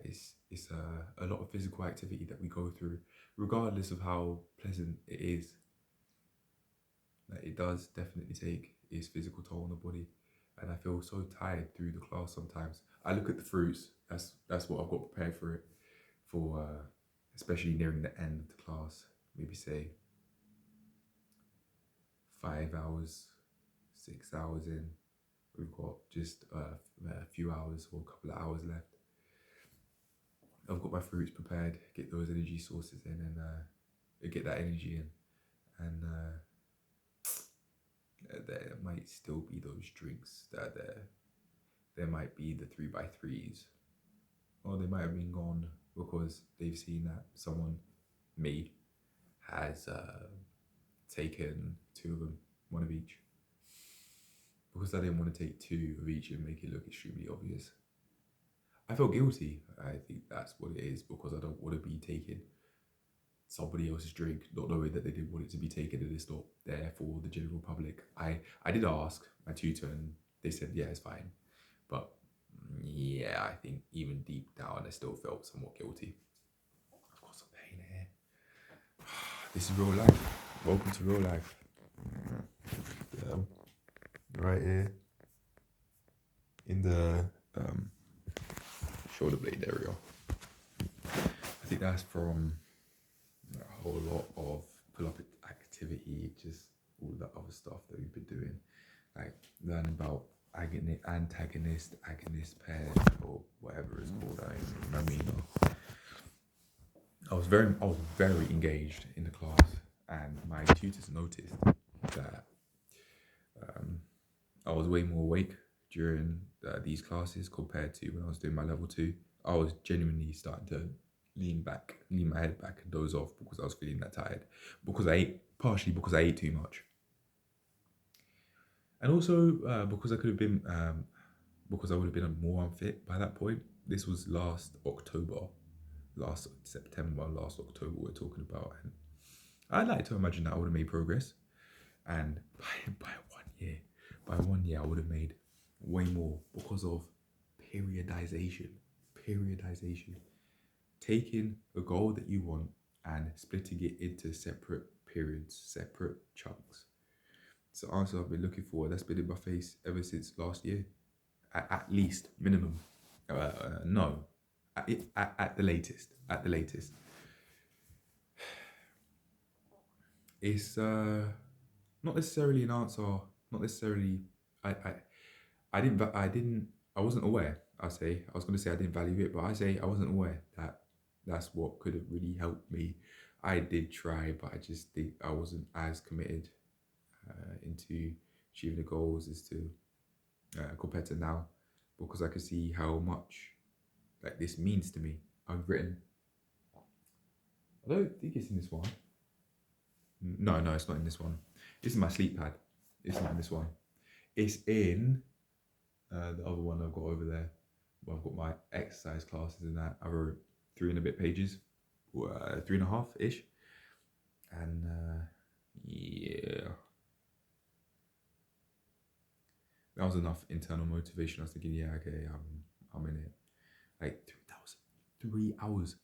it's a lot of physical activity that we go through, regardless of how pleasant it is. Like, it does definitely take its physical toll on the body, and I feel so tired through the class sometimes. I look at the fruits. That's what I've got prepared for it, for especially nearing the end of the class. Maybe say 5 hours, 6 hours in. We've got just a few hours or a couple of hours left. I've got my fruits prepared, get those energy sources in, and get that energy in. And there might still be those drinks that are there. There might be the 3x3s, or they might have been gone because they've seen that someone, me, has taken 2 of them, 1 of each. Because I didn't want to take 2 of each and make it look extremely obvious. I felt guilty. I think that's what it is, because I don't want to be taking somebody else's drink, not knowing that they didn't want it to be taken and it's not there for the general public. I did ask my tutor and they said, yeah, it's fine. But yeah, I think even deep down, I still felt somewhat guilty. I've got some pain here. This is real life. Welcome to real life. Yeah. Right here in the shoulder blade area. I think that's from a whole lot of pull-up activity, just all the other stuff that we've been doing, like learning about antagonist, agonist pairs, or whatever it's called. I mean, I was very engaged in the class, and my tutors noticed that I was way more awake during these classes compared to when I was doing my level 2. I was genuinely starting to lean my head back and doze off because I was feeling that tired. Partially because I ate too much. And also because I would have been more unfit by that point. This was last September, last October we're talking about. And I'd like to imagine that I would have made progress. And by 1 year, I would have made way more because of periodization. Taking a goal that you want and splitting it into separate periods, separate chunks. It's the answer I've been looking for. That's been in my face ever since last year. At least, minimum. No. At the latest. It's not necessarily an answer. Not necessarily. I wasn't aware. I was going to say I didn't value it, but I wasn't aware that that's what could have really helped me. I did try, but I just think I wasn't as committed into achieving the goals as to compared to now, because I could see how much like this means to me. I've written. I don't think it's in this one. No, it's not in this one. This is my sleep pad. It's not in this one. It's in the other one I've got over there. Well, I've got my exercise classes and that. I wrote 3 and a bit pages, 3.5-ish. And yeah, that was enough internal motivation. I was thinking, yeah, okay, I'm in it. Like 3 hours.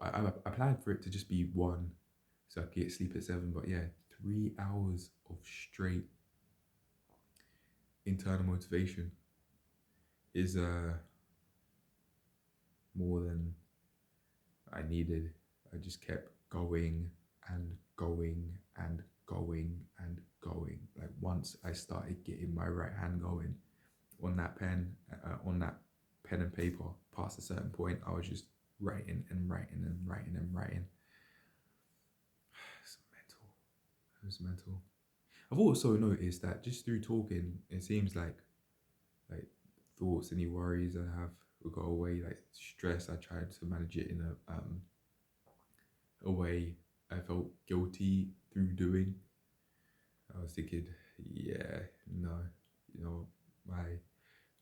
I planned for it to just be 1, so I could get sleep at 7. But yeah, 3 hours of straight internal motivation is more than I needed. I just kept going and going and going and going. Like 1 once I started getting my right hand going on that pen and paper, past a certain point, I was just writing and writing and writing and writing. It's mental. It was mental. I've also noticed that just through talking, it seems like thoughts, any worries I have will go away. Like stress, I tried to manage it in a way I felt guilty through doing. I was thinking, yeah, no, you know,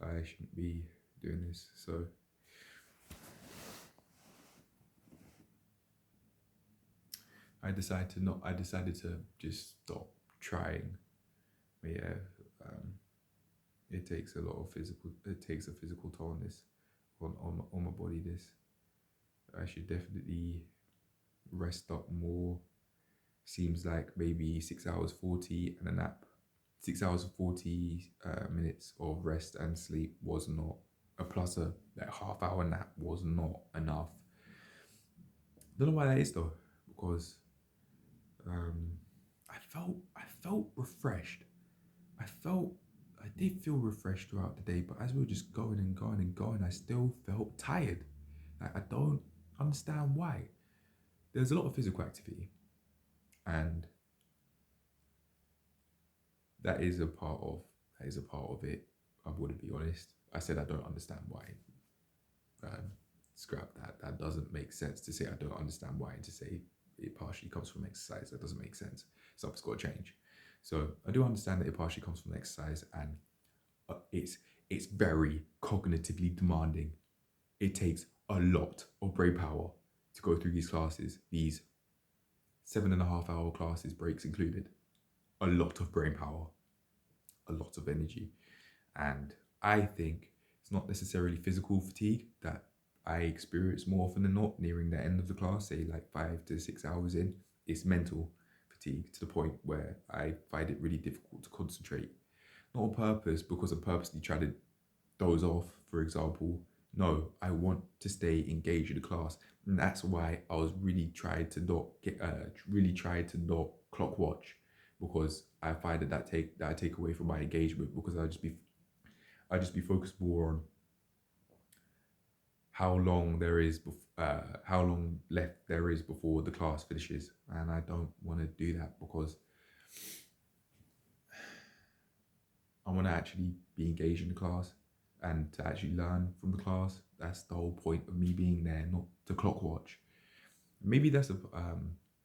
I shouldn't be doing this. So I decided to just stop trying. But yeah, um, it takes a physical toll on this, on my body. This, I should definitely rest up more. Seems like maybe 6 hours 40 and a nap. 6 hours and 40 minutes of rest and sleep was not a plus a that half-hour nap was not enough. Don't know why that is though, because um, I felt refreshed. I did feel refreshed throughout the day, but as we were just going and going and going, I still felt tired. Like I don't understand why. There's a lot of physical activity, and that is a part of it. I wouldn't be honest. I said I don't understand why. Um, Scrap that. That doesn't make sense to say I don't understand why and to say it partially comes from exercise. That doesn't make sense. Something's got to change. So I do understand that it partially comes from exercise, and it's very cognitively demanding. It takes a lot of brain power to go through these classes. These 7.5 hour classes, breaks included. A lot of brain power, a lot of energy. And I think it's not necessarily physical fatigue that I experience more often than not nearing the end of the class, say like 5 to 6 hours in. It's mental fatigue to the point where I find it really difficult to concentrate. Not on purpose, because I purposely try to doze off, for example. No, I want to stay engaged in the class, and that's why I was really tried to not clock watch, because I find that I take away from my engagement, because I just be focused more on how long left there is before the class finishes, and I don't want to do that because I want to actually be engaged in the class and to actually learn from the class. That's the whole point of me being there, not to clock watch. Maybe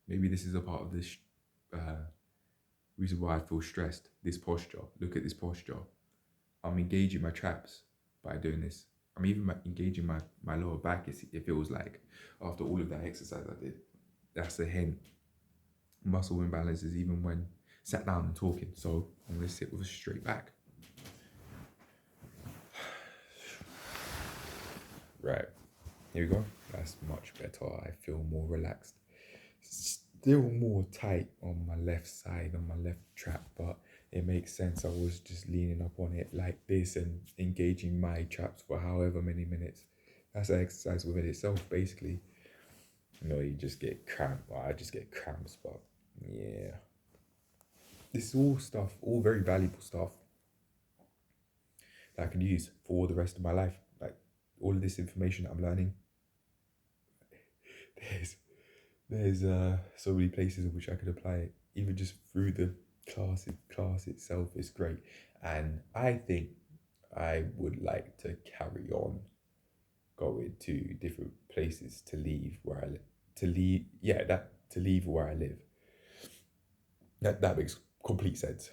maybe this is a part of this uh, reason why I feel stressed. This posture. Look at this posture. I'm engaging my traps by doing this. I'm even engaging my lower back. It feels like after all of that exercise I did. That's a hint. Muscle imbalances even when sat down and talking. So I'm gonna sit with a straight back. Right, here we go. That's much better. I feel more relaxed. Still more tight on my left side, on my left trap, but it makes sense. I was just leaning up on it like this and engaging my traps for however many minutes. That's an exercise within itself, basically. You just get cramp. Well, I just get cramps, but yeah. This is all stuff, all very valuable stuff that I can use for the rest of my life. Like all of this information that I'm learning, there's so many places in which I could apply it, even just through the class itself is great. And I think I would like to carry on going to different places to leave where I live. To leave where I live. That makes complete sense.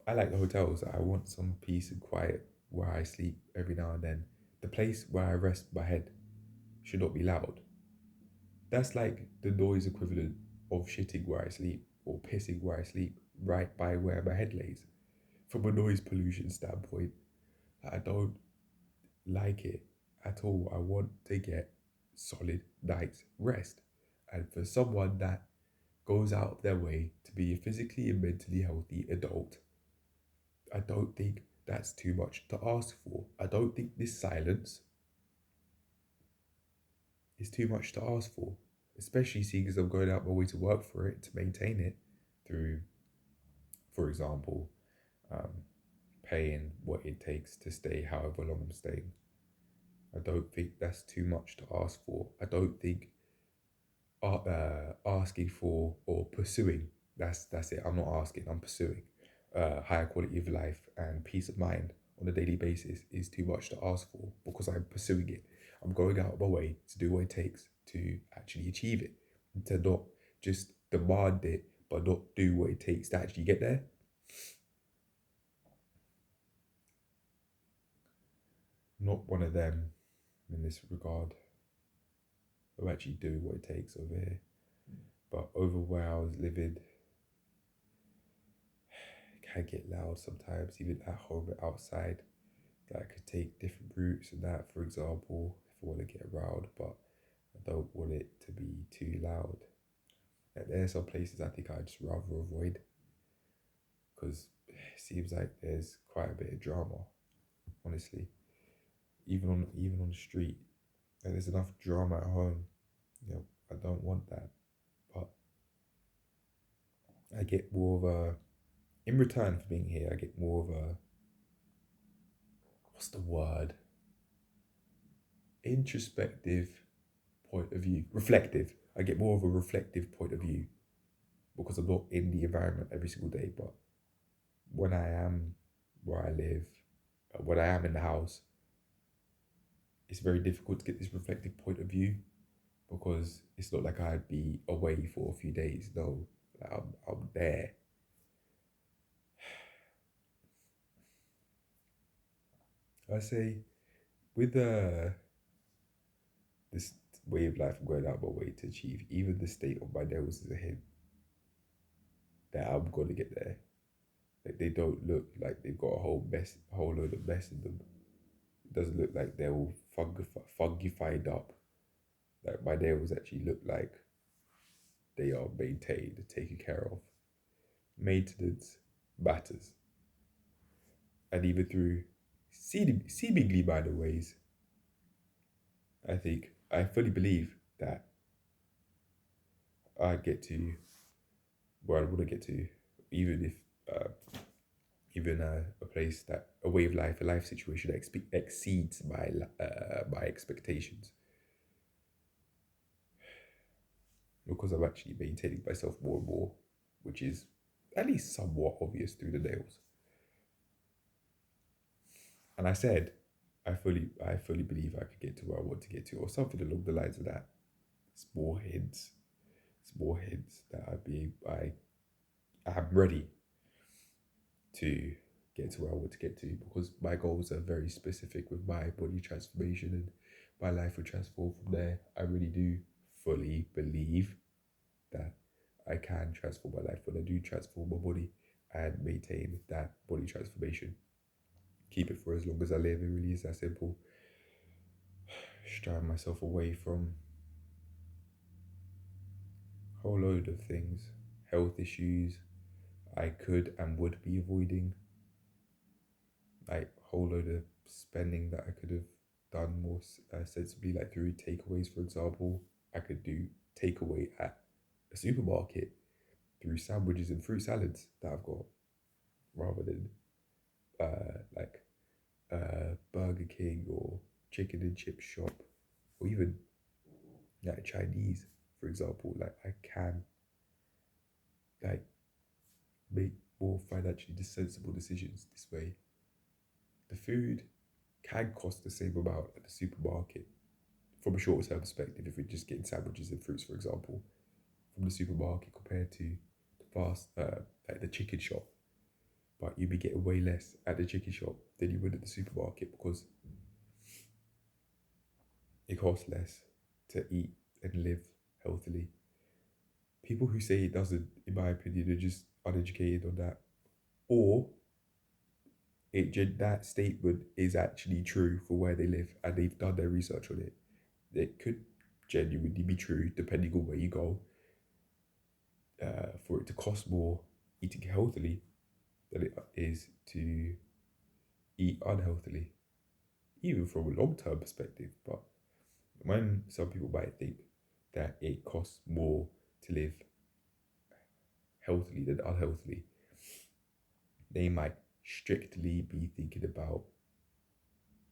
I like the hotels. I want some peace and quiet where I sleep every now and then. The place where I rest my head should not be loud. That's like the noise equivalent of shitting where I sleep or pissing where I sleep, right by where my head lays. From a noise pollution standpoint, I don't like it at all. I want to get solid night's rest. And for someone that goes out of their way to be a physically and mentally healthy adult, I don't think that's too much to ask for. I don't think this silence is too much to ask for, especially seeing as I'm going out my way to work for it, to maintain it through, for example. um, paying what it takes to stay however long I'm staying. I don't think that's too much to ask for. I don't think asking for or pursuing, that's it. I'm not asking, I'm pursuing higher quality of life and peace of mind on a daily basis is too much to ask for because I'm pursuing it. I'm going out of my way to do what it takes to actually achieve it, to not just demand it, but not do what it takes to actually get there. Not one of them in this regard. I'm actually doing what it takes over here. But over where I was living, it can get loud sometimes, even at home and outside. That I could take different routes and that, for example, if I want to get around, but I don't want it to be too loud. And there are some places I think I'd just rather avoid because it seems like there's quite a bit of drama, honestly. Even on the street, and there's enough drama at home. I don't want that. But I get more of a, in return for being here, I get more of a, what's the word? Introspective point of view. Reflective. I get more of a reflective point of view because I'm not in the environment every single day. But when I am where I live, when I am in the house, it's very difficult to get this reflective point of view because it's not like I'd be away for a few days. No, like I'm there. I say with this way of life I'm going out my way to achieve, even the state of my nails is a hint that I'm gonna get there. Like they don't look like they've got a whole load of mess in them. It doesn't look like they're all fungified up. Like my nails actually look like they are maintained, taken care of. Maintenance matters, and even through seemingly minor ways, I think I fully believe that I get to where I want to get to, even if even a place that a way of life, a life situation that exceeds my expectations, because I'm actually maintaining myself more and more, which is at least somewhat obvious through the nails. And I said, I fully believe I could get to where I want to get to, or something along the lines of that. Small hints, small hints that I'm ready to get to where I want to get to because my goals are very specific with my body transformation and my life will transform from there. I really do fully believe that I can transform my life when I do transform my body and maintain that body transformation. Keep it for as long as I live. It really is that simple. Striving myself away from a whole load of things, health issues I could and would be avoiding, like a whole load of spending that I could have done more sensibly, like through takeaways, for example. I could do takeaway at a supermarket through sandwiches and fruit salads that I've got, rather than like Burger King or chicken and chip shop, or even like Chinese, for example. Like I can like make more financially sensible decisions this way. The food can cost the same amount at the supermarket from a short term perspective if we're just getting sandwiches and fruits, for example, from the supermarket compared to the fast like the chicken shop. But you'd be getting way less at the chicken shop than you would at the supermarket because it costs less to eat and live healthily. People who say it doesn't, in my opinion, are just uneducated on that, or that statement is actually true for where they live and they've done their research on it. It could genuinely be true depending on where you go. For it to cost more eating healthily than it is to eat unhealthily, even from a long term perspective. But when some people might think that it costs more to live healthily than unhealthily, they might strictly be thinking about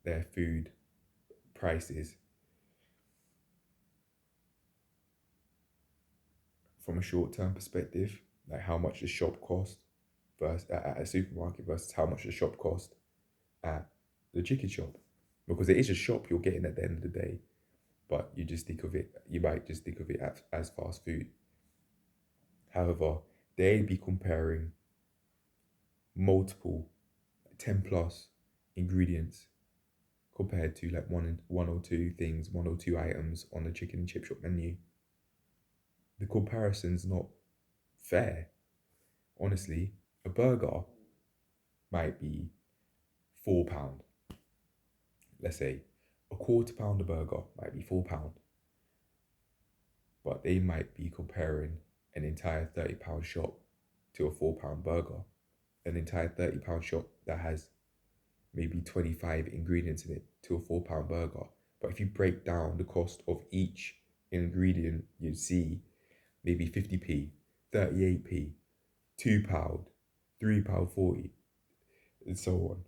their food prices from a short-term perspective, like how much the shop cost versus at a supermarket versus how much the shop cost at the chicken shop, because it is a shop you're getting at the end of the day, but you might just think of it as fast food. However, they'd be comparing multiple 10 plus ingredients compared to like one or two things, one or two items on the chicken and chip shop menu. The comparison's not fair. Honestly, a burger might be £4. Let's say a quarter pounder burger might be £4, but they might be comparing an entire £30 shop to a £4 burger, an entire £30 shop that has maybe 25 ingredients in it to a £4 burger. But if you break down the cost of each ingredient, you'd see maybe 50p, 38p, £2, £3.40, and so on.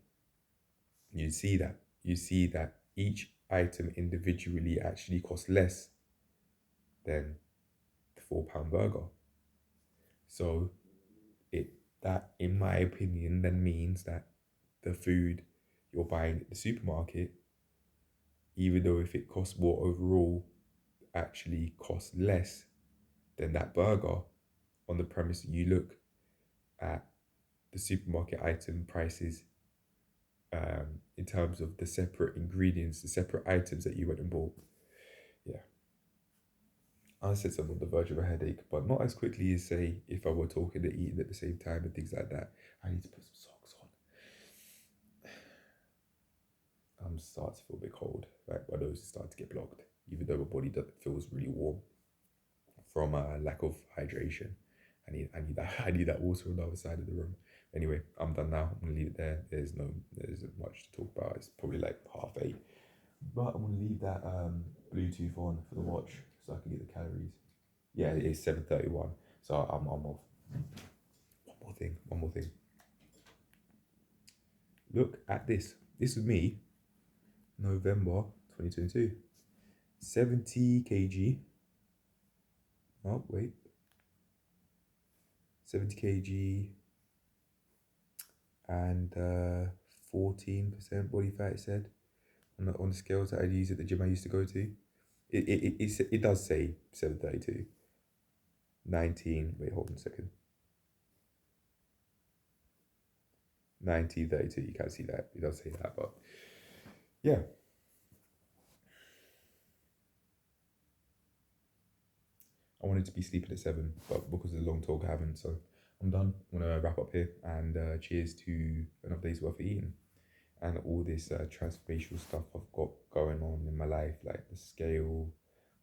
You see that. You see that each item individually actually costs less than the £4 burger. So it that in my opinion then means that the food you're buying at the supermarket, even though if it costs more overall, actually costs less than that burger, on the premise that you look at the supermarket item prices in terms of the separate ingredients, the separate items that you went and bought. Yeah. I said I'm on the verge of a headache, but not as quickly as say if I were talking and eating at the same time and things like that. I need to put some socks on. I'm starting to feel a bit cold. Like my nose is starting to get blocked, even though my body feels really warm from a lack of hydration. I need that water on the other side of the room. Anyway, I'm done now. I'm gonna leave it there. There isn't much to talk about. It's probably like 8:30. But I'm gonna leave that Bluetooth on for the watch so I can get the calories. Yeah, it is 7:31. So I'm off. One more thing. Look at this. This was me, November 2022. 70 kg. Oh, wait. 70 kg and 14% body fat, it said, on the scales that I use at the gym I used to go to. It does say 732. 19, wait, hold on a second. 1932, you can't see that. It does say that, but yeah. I wanted to be sleeping at 7, but because of the long talk, I haven't. So I'm done. I'm gonna wrap up here and cheers to another day's worth of eating and all this transformational stuff I've got going on in my life, like the scale,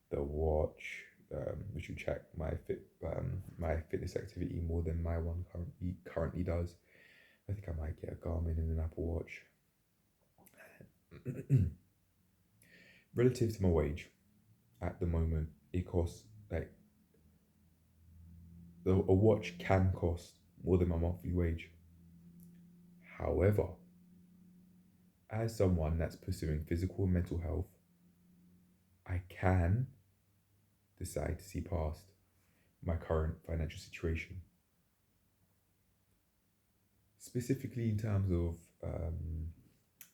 the watch, which will check my fitness activity more than my one currently does. I think I might get a Garmin and an Apple Watch. Relative to my wage, at the moment, it costs like a watch can cost more than my monthly wage. However, as someone that's pursuing physical and mental health, I can decide to see past my current financial situation. Specifically in terms of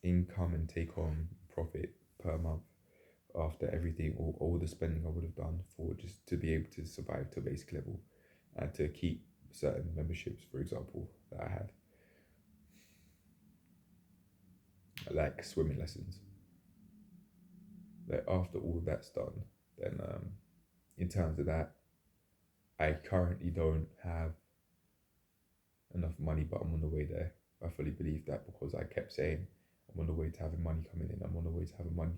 income and take home profit per month after everything, all the spending I would have done for just to be able to survive to a basic level and to keep certain memberships, for example, that I had, like swimming lessons. Like after all that's done, then in terms of that, I currently don't have enough money, but I'm on the way there. I fully believe that because I kept saying I'm on the way to having money coming in. I'm on the way to having money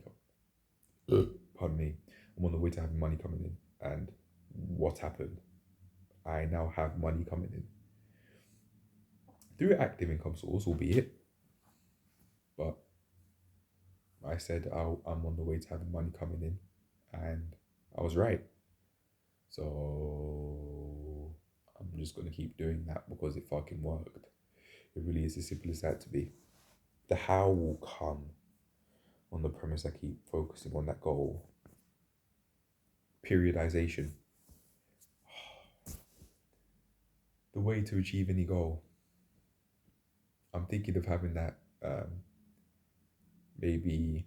pardon me. I'm on the way to having money coming in. And what happened? I now have money coming in through active income source, albeit, but I said I'm on the way to having money coming in, and I was right. So I'm just gonna keep doing that because it fucking worked. It really is as simple as that to be. The how will come on the premise I keep focusing on that goal. Periodization. The way to achieve any goal. I'm thinking of having that maybe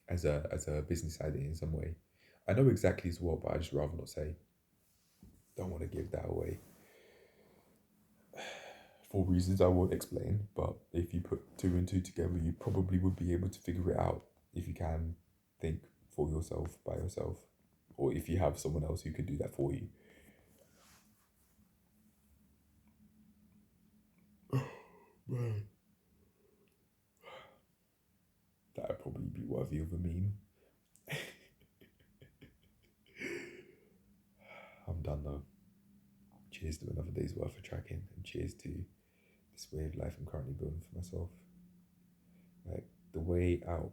as a business idea in some way. I know exactly as what, but I just rather not say. Don't want to give that away for reasons I won't explain. But if you put two and two together, you probably would be able to figure it out if you can think for yourself by yourself, or if you have someone else who can do that for you. Man, that'd probably be worthy of a meme. I'm done though. Cheers to another day's worth of tracking, and cheers to this way of life I'm currently building for myself. Like the way out.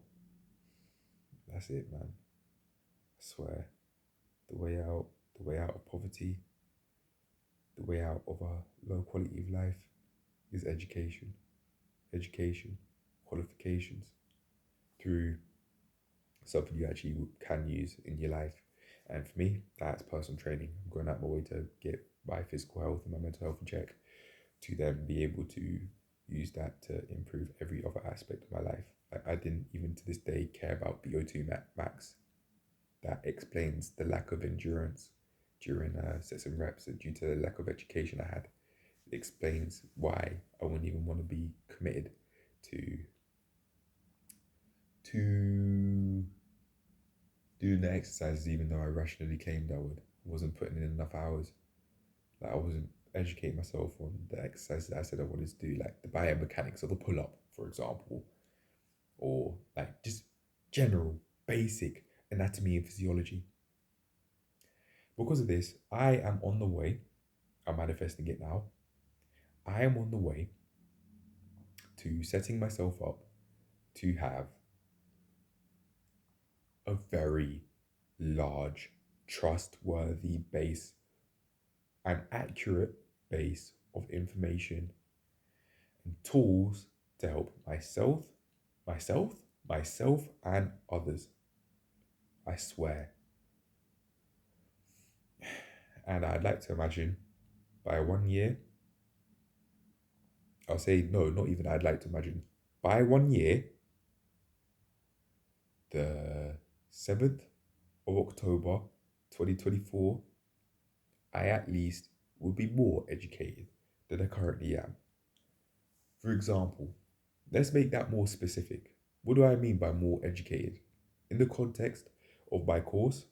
That's it, man. I swear. The way out. The way out of poverty. The way out of a low quality of life is education. Education, qualifications through something you actually can use in your life. And for me, that's personal training. I'm going out my way to get my physical health and my mental health in check, to then be able to use that to improve every other aspect of my life. I didn't even to this day care about VO2 max. That explains the lack of endurance during sets and reps due to the lack of education I had. It explains why I wouldn't even want to be committed to to doing the exercises, even though I rationally claimed I would. I wasn't putting in enough hours. Like I wasn't educating myself on the exercises that I said I wanted to do, like the biomechanics of the pull up, for example, or like just general basic anatomy and physiology. Because of this, I am on the way. I'm manifesting it now. I am on the way to setting myself up to have a very large, trustworthy base, an accurate base of information and tools to help myself, myself, and others. I swear. And I'd like to imagine by 1 year, I'll say no, not even I'd like to imagine. By 1 year, the 7th of October 2024, I at least will be more educated than I currently am. For example, let's make that more specific. What do I mean by more educated? In the context of my course,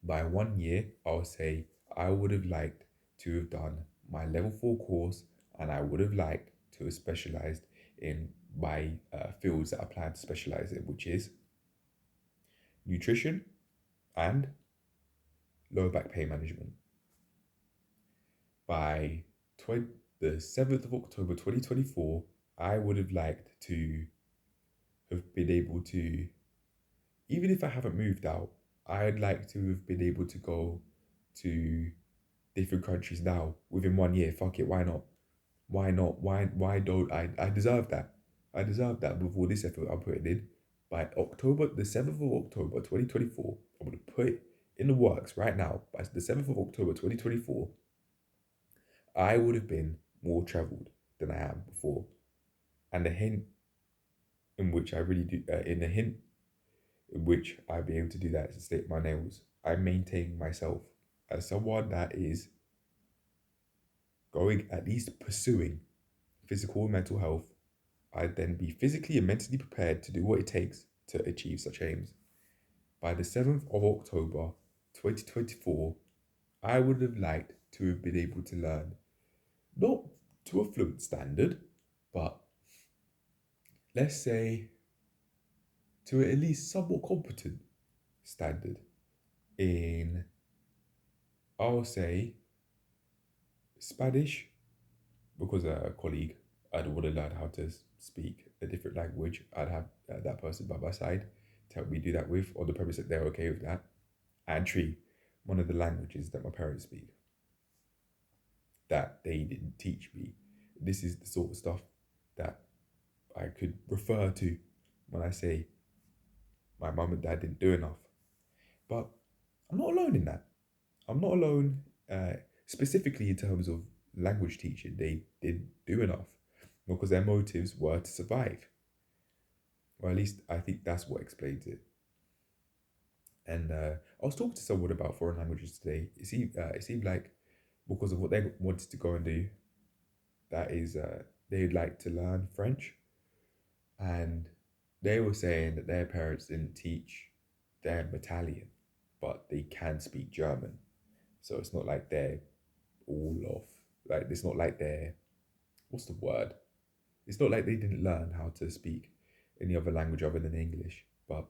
by 1 year, I'll say I would have liked to have done my level 4 course, and I would have liked to have specialized in my fields that I plan to specialize in, which is nutrition and lower back pain management. By the 7th of October 2024, I would have liked to have been able to, even if I haven't moved out, I'd like to have been able to go to different countries now within 1 year. Fuck it, why not? Why not? Why don't I deserve that? I deserve that with all this effort I'm putting in. By October, the 7th of October 2024, I'm gonna put it in the works right now. By the 7th of October 2024, I would have been more travelled than I am before. And the hint in which I really do, in the hint in which I'll be able to do that is to state my nails. I maintain myself as someone that is going, at least pursuing physical and mental health. I'd then be physically and mentally prepared to do what it takes to achieve such aims. By the 7th of October 2024, I would have liked to have been able to learn, not to a fluent standard, but let's say to at least somewhat competent standard in, I'll say, Spanish, because a colleague, I'd want to learn how to speak a different language. I'd have that person by my side to help me do that with, on the premise that they're okay with that. And Tree, one of the languages that my parents speak, that they didn't teach me. this is the sort of stuff that I could refer to when I say my mum and dad didn't do enough. But I'm not alone in that. I'm not alone, uh, specifically in terms of language teaching. They didn't do enough because their motives were to survive. Or at least I think that's what explains it. And I was talking to someone about foreign languages today. It seemed like because of what they wanted to go and do, that is, they'd like to learn French. And they were saying that their parents didn't teach them Italian, but they can speak German. So it's not like they're all off. Like, it's not like they're, what's the word? It's not like they didn't learn how to speak any other language other than English, but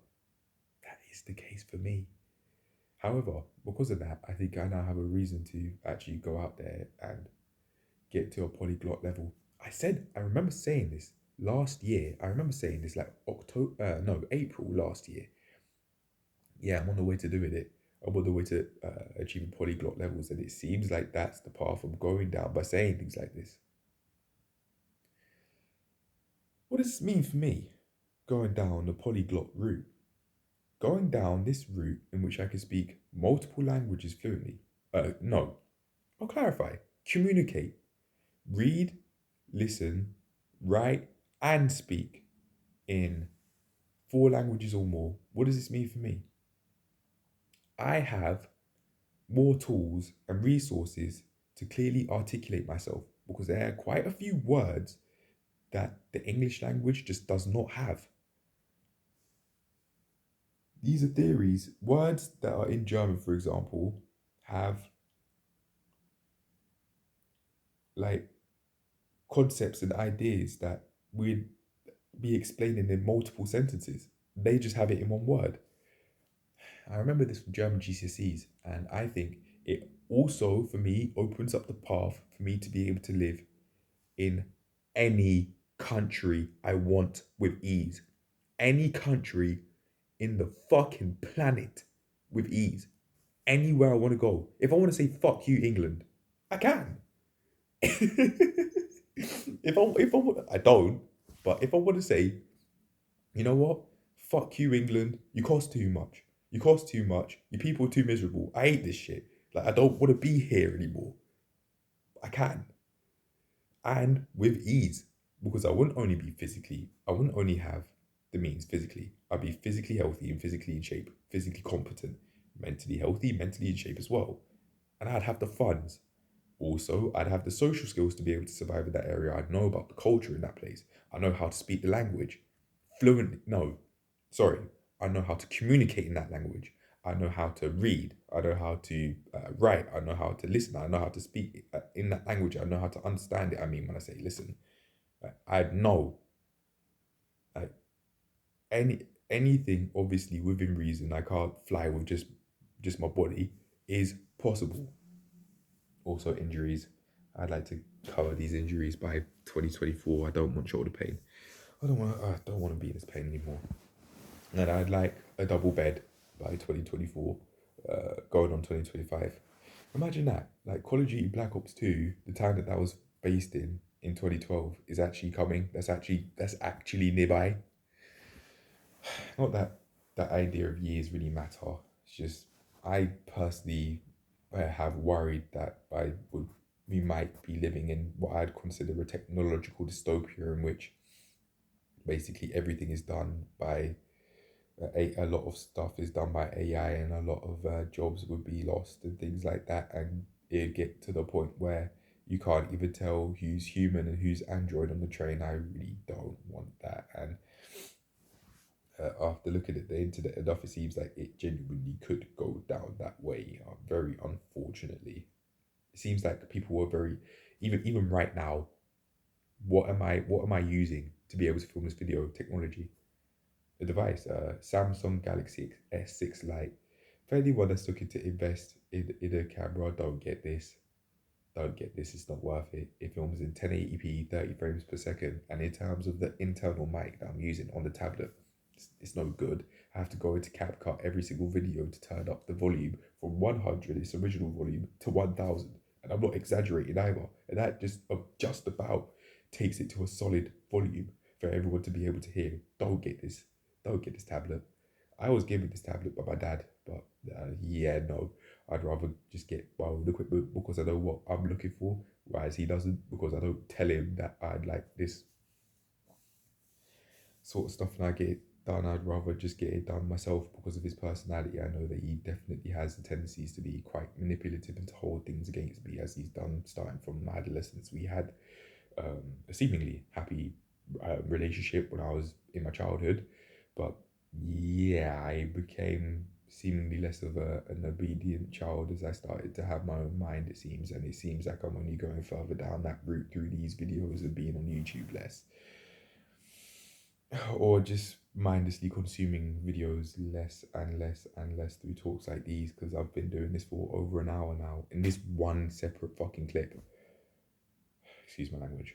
that is the case for me. However, because of that, I think I now have a reason to actually go out there and get to a polyglot level. I remember saying this last year. I remember saying this like no, April last year. Yeah, I'm on the way to doing it. I'm on the way to achieving polyglot levels, and it seems like that's the path I'm going down by saying things like this. What does this mean for me? Going down the polyglot route. Going down this route in which I can speak multiple languages fluently. No, I'll clarify. Communicate, read, listen, write, and speak in four languages or more. What does this mean for me? I have more tools and resources to clearly articulate myself because there are quite a few words that the English language just does not have. These are theories. Words that are in German, for example, have like concepts and ideas that we'd be explaining in multiple sentences. They just have it in one word. I remember this from German GCSEs, and I think it also, for me, opens up the path for me to be able to live in any country I want with ease. Any country in the fucking planet with ease. Anywhere I want to go. If I want to say fuck you, England, I can. I don't, but if I want to say, you know what, fuck you, England, you cost too much. You cost too much. You people are too miserable. I hate this shit. Like, I don't want to be here anymore. I can. And with ease. Because I wouldn't only have the means physically. I'd be physically healthy and physically in shape, physically competent, mentally healthy, mentally in shape as well. And I'd have the funds. Also, I'd have the social skills to be able to survive in that area. I'd know about the culture in that place. I know how to speak the language fluently. No, sorry. I know how to communicate in that language. I know how to read. I know how to write. I know how to listen. I know how to speak in that language. I know how to understand it. I mean, when I say listen, I know like anything obviously within reason. I can't fly with just my body is possible. Also injuries. I'd like to cover these injuries by 2024. I don't want shoulder pain. I don't want to be in this pain anymore. And I'd like a double bed by 2024, going on 2025. Imagine that. Like Call of Duty Black Ops 2, the time that was based in 2012 is actually coming. That's actually nearby. Not that that idea of years really matter. It's just I personally have worried that we might be living in what I'd consider a technological dystopia in which basically everything is done by a lot of stuff is done by AI and a lot of jobs would be lost and things like that, and it get to the point where you can't even tell who's human and who's android on the train. I really don't want that, and after looking at the internet enough, it seems like it genuinely could go down that way. Very unfortunately, it seems like people were very even right now. What am I using to be able to film this video? Technology, the device, Samsung Galaxy S6 Lite. For anyone that's looking to invest in a camera, don't get this. Don't get this. It's not worth it. It films in 1080p, 30 frames per second, and in terms of the internal mic that I'm using on the tablet, it's no good. I have to go into CapCut every single video to turn up the volume from 100, its original volume, to 1000, and I'm not exaggerating either. And that just about takes it to a solid volume for everyone to be able to hear. Don't get this tablet. I was given this tablet by my dad, but yeah, no, I'd rather just get my own equipment because I know what I'm looking for, whereas he doesn't, because I don't tell him that I'd like this sort of stuff and I get it done. I'd rather just get it done myself because of his personality. I know that he definitely has the tendencies to be quite manipulative and to hold things against me, as he's done starting from my adolescence. We had a seemingly happy relationship when I was in my childhood, but yeah, I became seemingly less of an obedient child as I started to have my own mind, it seems, and it seems like I'm only going further down that route through these videos and being on YouTube less, or just mindlessly consuming videos less and less and less through talks like these, because I've been doing this for over an hour now in this one separate fucking clip. Excuse my language.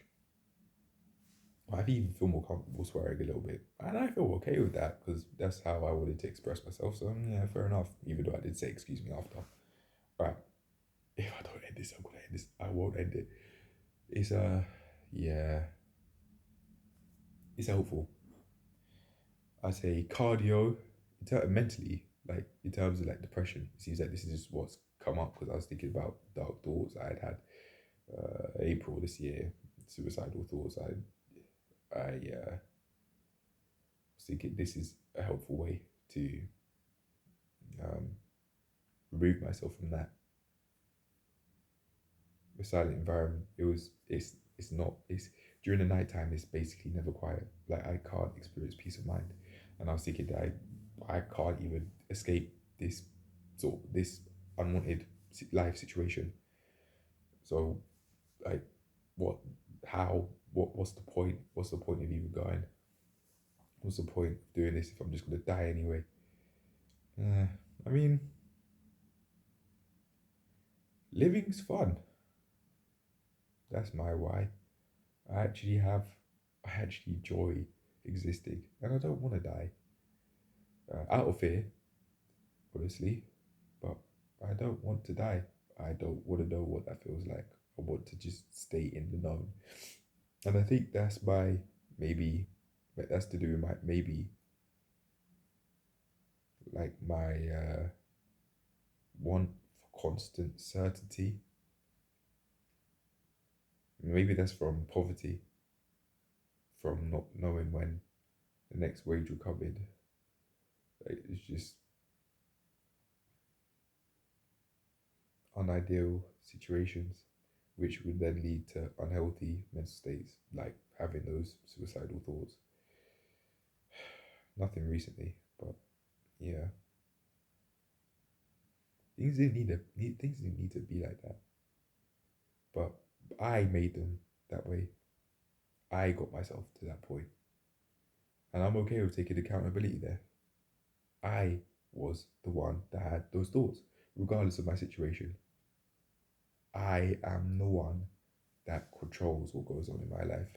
I even feel more comfortable swearing a little bit, and I feel okay with that because that's how I wanted to express myself. So yeah, fair enough. Even though I did say excuse me after. Right, if I don't end this, I'm gonna end this. I won't end it. It's yeah, it's helpful. I say cardio, mentally, like in terms of like depression. It seems like this is just what's come up because I was thinking about dark thoughts I had April this year, suicidal thoughts. I was thinking this is a helpful way to um, remove myself from that silent environment. It's not it's during the nighttime. It's basically never quiet. Like I can't experience peace of mind, and I was thinking that I can't even escape this unwanted life situation. So like what how what's the point? What's the point of even going? What's the point of doing this if I'm just gonna die anyway? Uh, I mean, living's fun. That's my why. I actually have, I actually enjoy existing, and I don't want to die. Out of fear, honestly, but I don't want to die. I don't want to know what that feels like. I want to just stay in the known, and I think that's my maybe, but that's to do with my maybe like my want for constant certainty. Maybe that's from poverty, from not knowing when the next wage will come in. Like, it's just unideal situations, which would then lead to unhealthy mental states, like having those suicidal thoughts. Nothing recently, but yeah, things didn't need to be like that. But I made them that way. I got myself to that point, and I'm okay with taking accountability there. I was the one that had those thoughts, regardless of my situation. I am the one that controls what goes on in my life,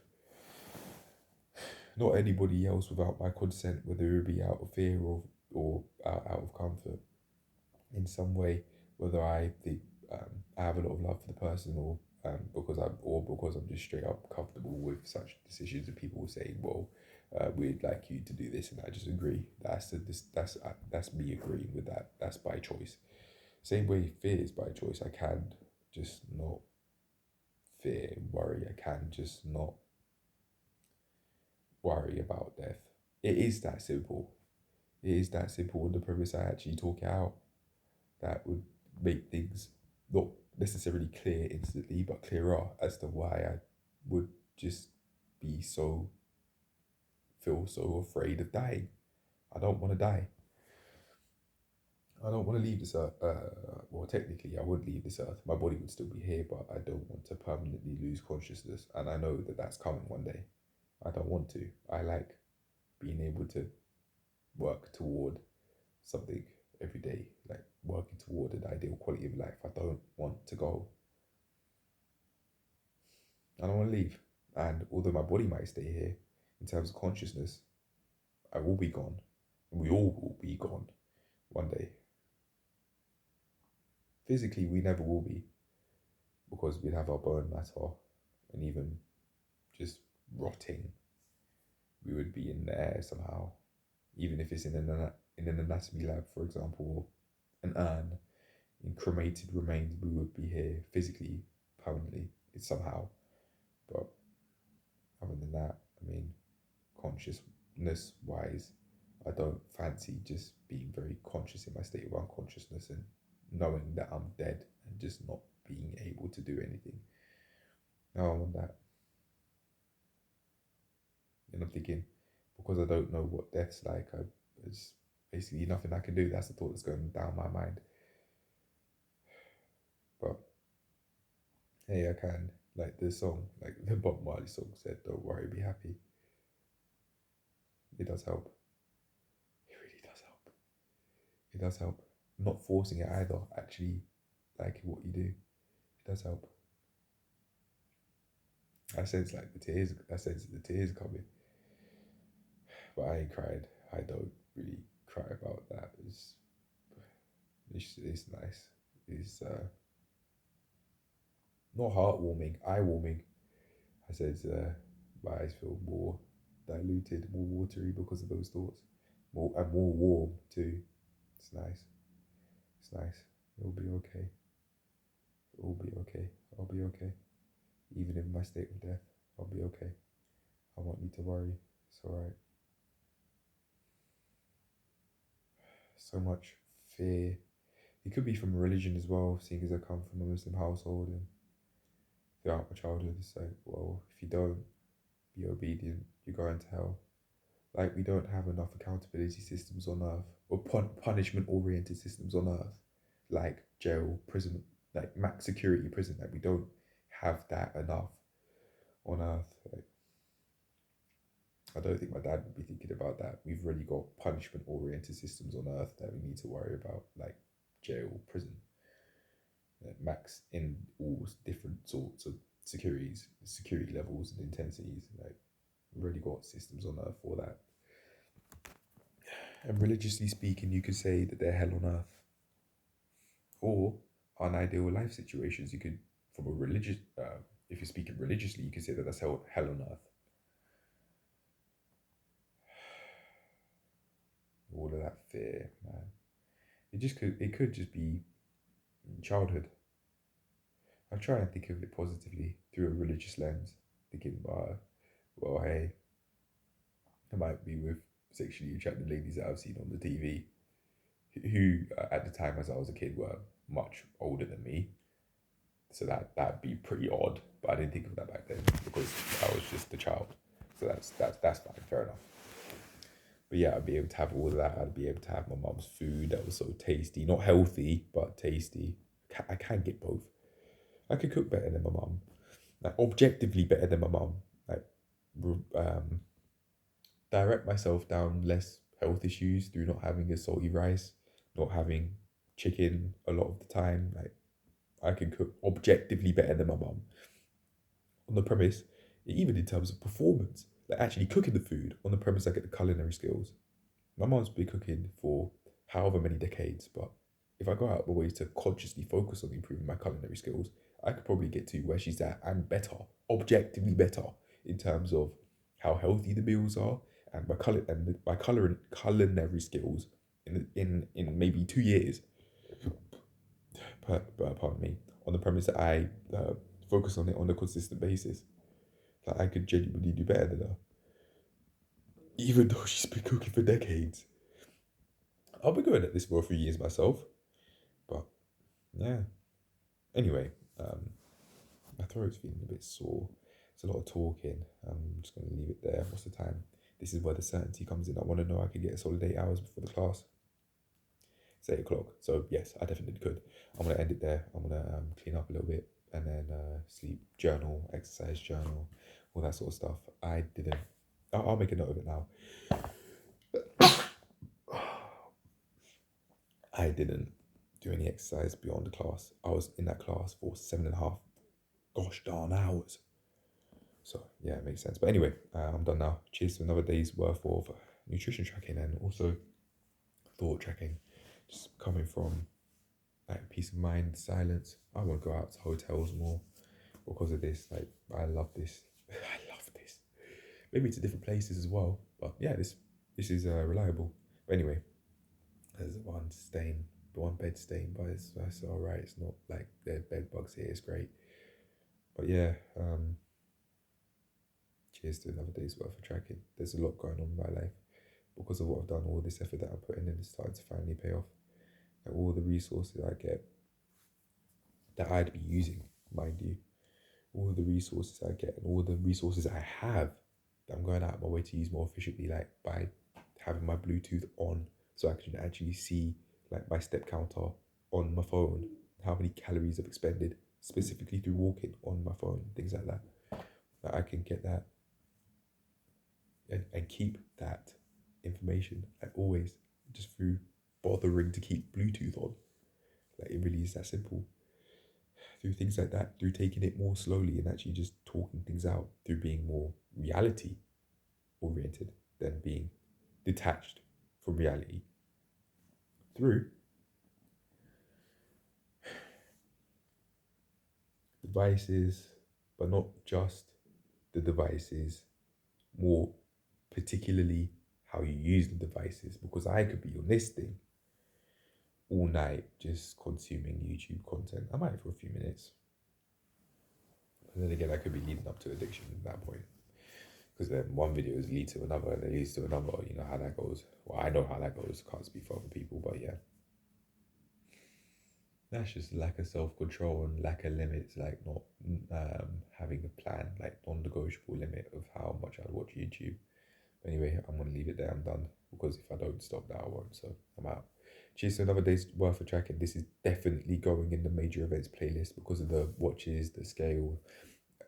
not anybody else without my consent, whether it be out of fear or out of comfort in some way, whether I think I have a lot of love for the person because I'm just straight up comfortable with such decisions and people saying, well, we'd like you to do this, and I just agree. That's me agreeing with that. That's by choice. Same way fear is by choice. I can just not fear and worry. I can just not worry about death. It is that simple. It is that simple on the premise I actually talk it out. That would make things not necessarily clear instantly, but clearer as to why I would just be feel so afraid of dying. I don't want to die. I don't want to leave this earth. Well, technically, I would leave this earth. My body would still be here, but I don't want to permanently lose consciousness. And I know that that's coming one day. I don't want to. I like being able to work toward something every day, like working toward an ideal quality of life. I don't want to go. I don't want to leave. And although my body might stay here, in terms of consciousness, I will be gone. We all will be gone one day. Physically, we never will be because we'd have our bone matter and even just rotting, we would be in there somehow. Even if it's in an anatomy lab, for example, or an urn, in cremated remains, we would be here physically, permanently, it's somehow. But other than that, I mean, consciousness wise, I don't fancy just being very conscious in my state of unconsciousness and knowing that I'm dead and just not being able to do anything. No, I want that. And I'm thinking, because I don't know what death's like, there's basically nothing I can do. That's the thought that's going down my mind. But hey, I can. Like the song, like the Bob Marley song said, "Don't worry, be happy." It does help. It really does help. It does help. Not forcing it either. Actually, liking what you do. It does help. I sense like the tears. I sense the tears coming, but I ain't cried. I don't really cry about that. It's nice. It's not heartwarming, eye warming. I said my eyes feel more diluted, more watery because of those thoughts, more warm too. It's nice. It's nice. It'll be okay. It'll be okay. I'll be okay. Even in my state of death, I'll be okay. I won't need to worry. It's alright. So much fear. It could be from religion as well, seeing as I come from a Muslim household and throughout my childhood, it's like, well, if you don't be obedient, you're going to hell. Like, we don't have enough accountability systems on earth, or punishment oriented systems on earth, like jail, prison, like max security prison. Like, we don't have that enough on earth. Like, I don't think my dad would be thinking about that. We've really got punishment oriented systems on earth that we need to worry about, like jail, prison, like max in all different sorts of security levels and intensities. Like, we've already got systems on earth for that. And religiously speaking, you could say that they're hell on earth, or unideal life situations. You could, from a religious, if you're speaking religiously, you could say that that's hell on earth. All of that fear, man. It could just be childhood. I try and think of it positively through a religious lens, thinking, well, hey, I might be with sexually attracted ladies that I've seen on the TV, who at the time as I was a kid were much older than me. So that'd be pretty odd, but I didn't think of that back then because I was just a child. So that's fine, fair enough. But yeah, I'd be able to have all of that. I'd be able to have my mum's food that was so tasty, not healthy but tasty. I can get both. I could cook better than my mum, like objectively better than my mum. Like, um, direct myself down less health issues through not having a salty rice, not having chicken a lot of the time. Like, I can cook objectively better than my mum. On the premise, even in terms of performance, like actually cooking the food, on the premise I get the culinary skills. My mum's been cooking for however many decades, but if I go out of my way to consciously focus on improving my culinary skills, I could probably get to where she's at and better, objectively better, in terms of how healthy the meals are and my culinary skills in maybe 2 years. Pardon me. On the premise that I focus on it on a consistent basis, that I could genuinely do better than her, even though she's been cooking for decades. I'll be going at this for a few years myself, but yeah. Anyway, my throat's feeling a bit sore. It's a lot of talking. I'm just going to leave it there. What's the time? This is where the certainty comes in. I want to know I could get a solid 8 hours before the class. It's 8 o'clock. So yes, I definitely could. I'm going to end it there. I'm going to clean up a little bit and then sleep, journal, exercise journal, all that sort of stuff. I didn't. I'll make a note of it now. I didn't do any exercise beyond the class. I was in that class for 7.5 gosh darn hours. So yeah, it makes sense. But anyway, I'm done now. Cheers to another day's worth of nutrition tracking and also thought tracking. Just coming from like peace of mind, silence. I won't go out to hotels more because of this. Like, I love this. I love maybe to different places as well. But yeah, this is reliable. But anyway, there's one stain, the one bed stain, but that's all right. It's not like the bed bugs here. It's great. But yeah, cheers to another day's worth of tracking. There's a lot going on in my life because of what I've done. All this effort that I'm putting in is starting to finally pay off. Like all the resources I get that I'd be using, mind you, all the resources I get and all the resources I have that I'm going out of my way to use more efficiently, like by having my Bluetooth on so I can actually see like my step counter on my phone, how many calories I've expended specifically through walking on my phone, things like that. That I can get that and keep that information like always just through bothering to keep Bluetooth on. Like it really is that simple. Through things like that, through taking it more slowly and actually just talking things out, through being more reality oriented than being detached from reality, through devices, but not just the devices, more particularly how you use the devices. Because I could be on this thing all night just consuming YouTube content. I might for a few minutes. And then again, I could be leading up to addiction at that point. Because then one video leads to another and it leads to another. You know how that goes. Well, I know how that goes. Can't speak for other people, but yeah. That's just lack of self control and lack of limits, like not having a plan, like non negotiable limit of how much I watch YouTube. Anyway, I'm gonna leave it there. I'm done because if I don't stop that, I won't. So I'm out. Cheers to another day's worth of tracking. This is definitely going in the major events playlist because of the watches, the scale.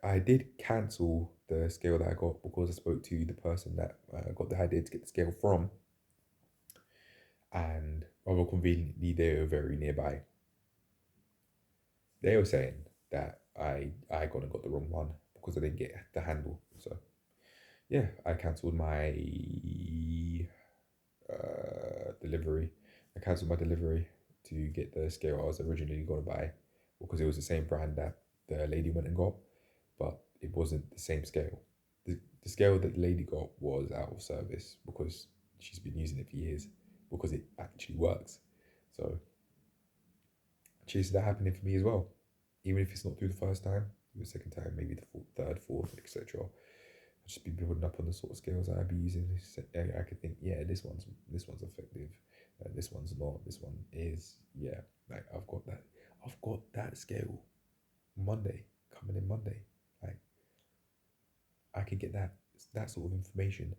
I did cancel the scale that I got because I spoke to the person that got the idea to get the scale from, and rather conveniently, they were very nearby. They were saying that I got the wrong one because I didn't get the handle. So yeah, I cancelled my delivery. I cancelled my delivery to get the scale I was originally going to buy because it was the same brand that the lady went and got, but it wasn't the same scale. The scale that the lady got was out of service because she's been using it for years because it actually works. So cheers to that happening for me as well. Even if it's not through the first time, the second time, maybe the third, fourth, etc. I'll just be building up on the sort of scales that I'd be using. I could think, yeah, this one's effective. This one's not. This one is, yeah. Like I've got that scale Monday coming in Monday. Like I can get that sort of information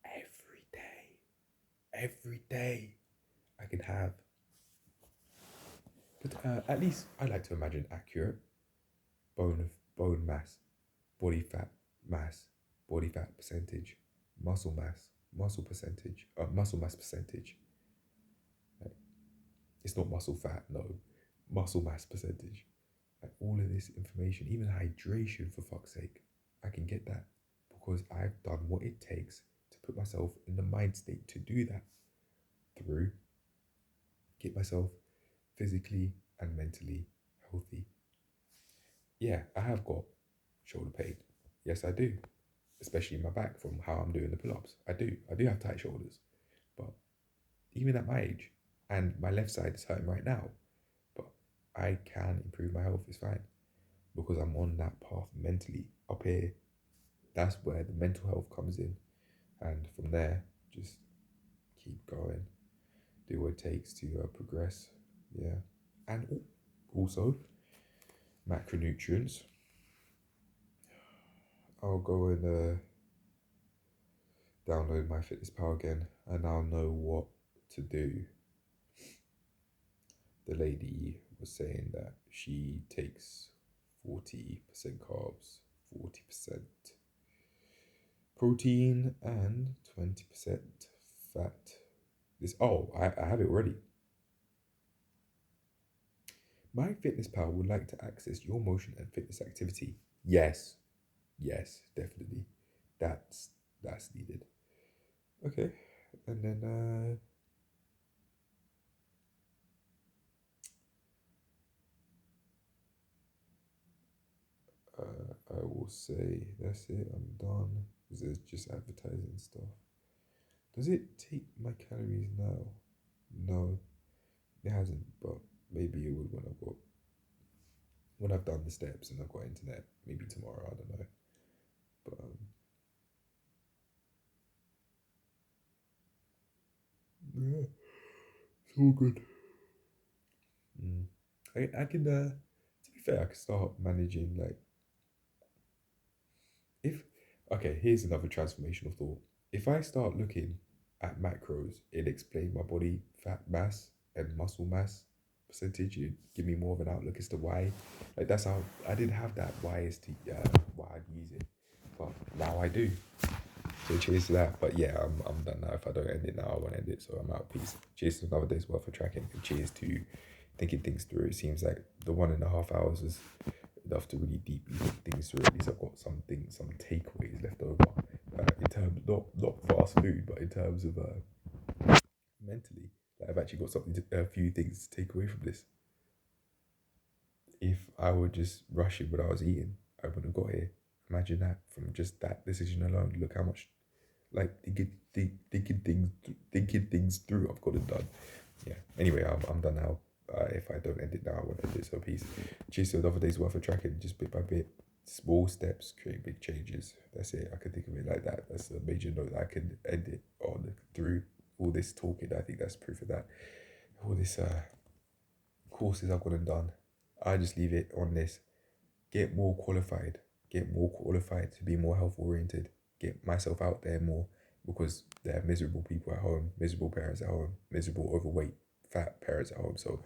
every day. Every day I can have. But at least I like to imagine accurate bone mass, body fat mass, body fat percentage, muscle mass, muscle percentage, muscle mass percentage. Like, it's not muscle fat, no, muscle mass percentage. Like all of this information, even hydration for fuck's sake, I can get that because I've done what it takes to put myself in the mind state to do that through get myself physically and mentally healthy. Yeah, I have got shoulder pain. Yes, I do. Especially in my back from how I'm doing the pull-ups. I do. I do have tight shoulders. But even at my age, and my left side is hurting right now, but I can improve my health. It's fine because I'm on that path mentally up here. That's where the mental health comes in, and from there, just keep going. Do what it takes to progress. Yeah, and also macronutrients. I'll go and download my Fitness Pal again, and I'll know what to do. The lady was saying that she takes 40% carbs, 40% protein, and 20% fat. I have it already. My Fitness Pal would like to access your motion and fitness activity. Yes, yes, definitely. That's needed. Okay, and then I will say that's it. I'm done. Because it's just advertising stuff. Does it take my calories now? No, it hasn't. But maybe it would when I've done the steps and I've got internet. Maybe tomorrow. I don't know. But yeah, it's all good. Mm. I can. To be fair, I can start managing like if. Okay, here's another transformational thought. If I start looking at macros, it explain my body fat mass and muscle mass percentage. It give me more of an outlook as to why. Like that's how I didn't have that why as to why I'd use it, but now I do. So cheers to that. But yeah, I'm done now. If I don't end it now, I won't end it. So I'm out. Peace. Cheers to another day's worth of tracking. And cheers to thinking things through. It seems like the 1.5 hours is enough to really deeply think things through. At least I've got some things, some takeaways left over. In terms not fast food, but in terms of mentally, like I've actually got a few things to take away from this. If I were just rushing what I was eating, I wouldn't have got here. Imagine that from just that decision alone. Look how much like thinking things through. I've got it done. Yeah. Anyway, I'm done now. If I don't end it now, I won't end it. So peace. Cheers to another day's worth of tracking, just bit by bit. Small steps create big changes. That's it. I can think of it like that. That's a major note that I can end it on through all this talking. I think that's proof of that. All this courses I've gone and done. I just leave it on this. Get more qualified to be more health oriented, get myself out there more because there are miserable people at home, miserable parents at home, miserable overweight fat parents at home. So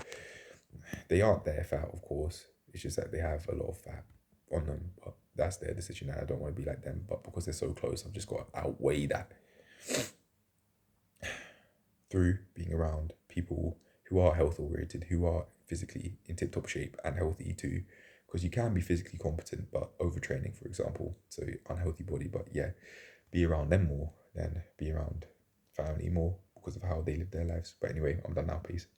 they aren't there fat, of course. It's just that they have a lot of fat on them, but that's their decision and I don't want to be like them. But because they're so close, I've just got to outweigh that through being around people who are health oriented, who are physically in tip top shape and healthy too. Because you can be physically competent but overtraining, for example, so unhealthy body. But yeah, be around them more than be around family more because of how they live their lives. But anyway, I'm done now. Peace.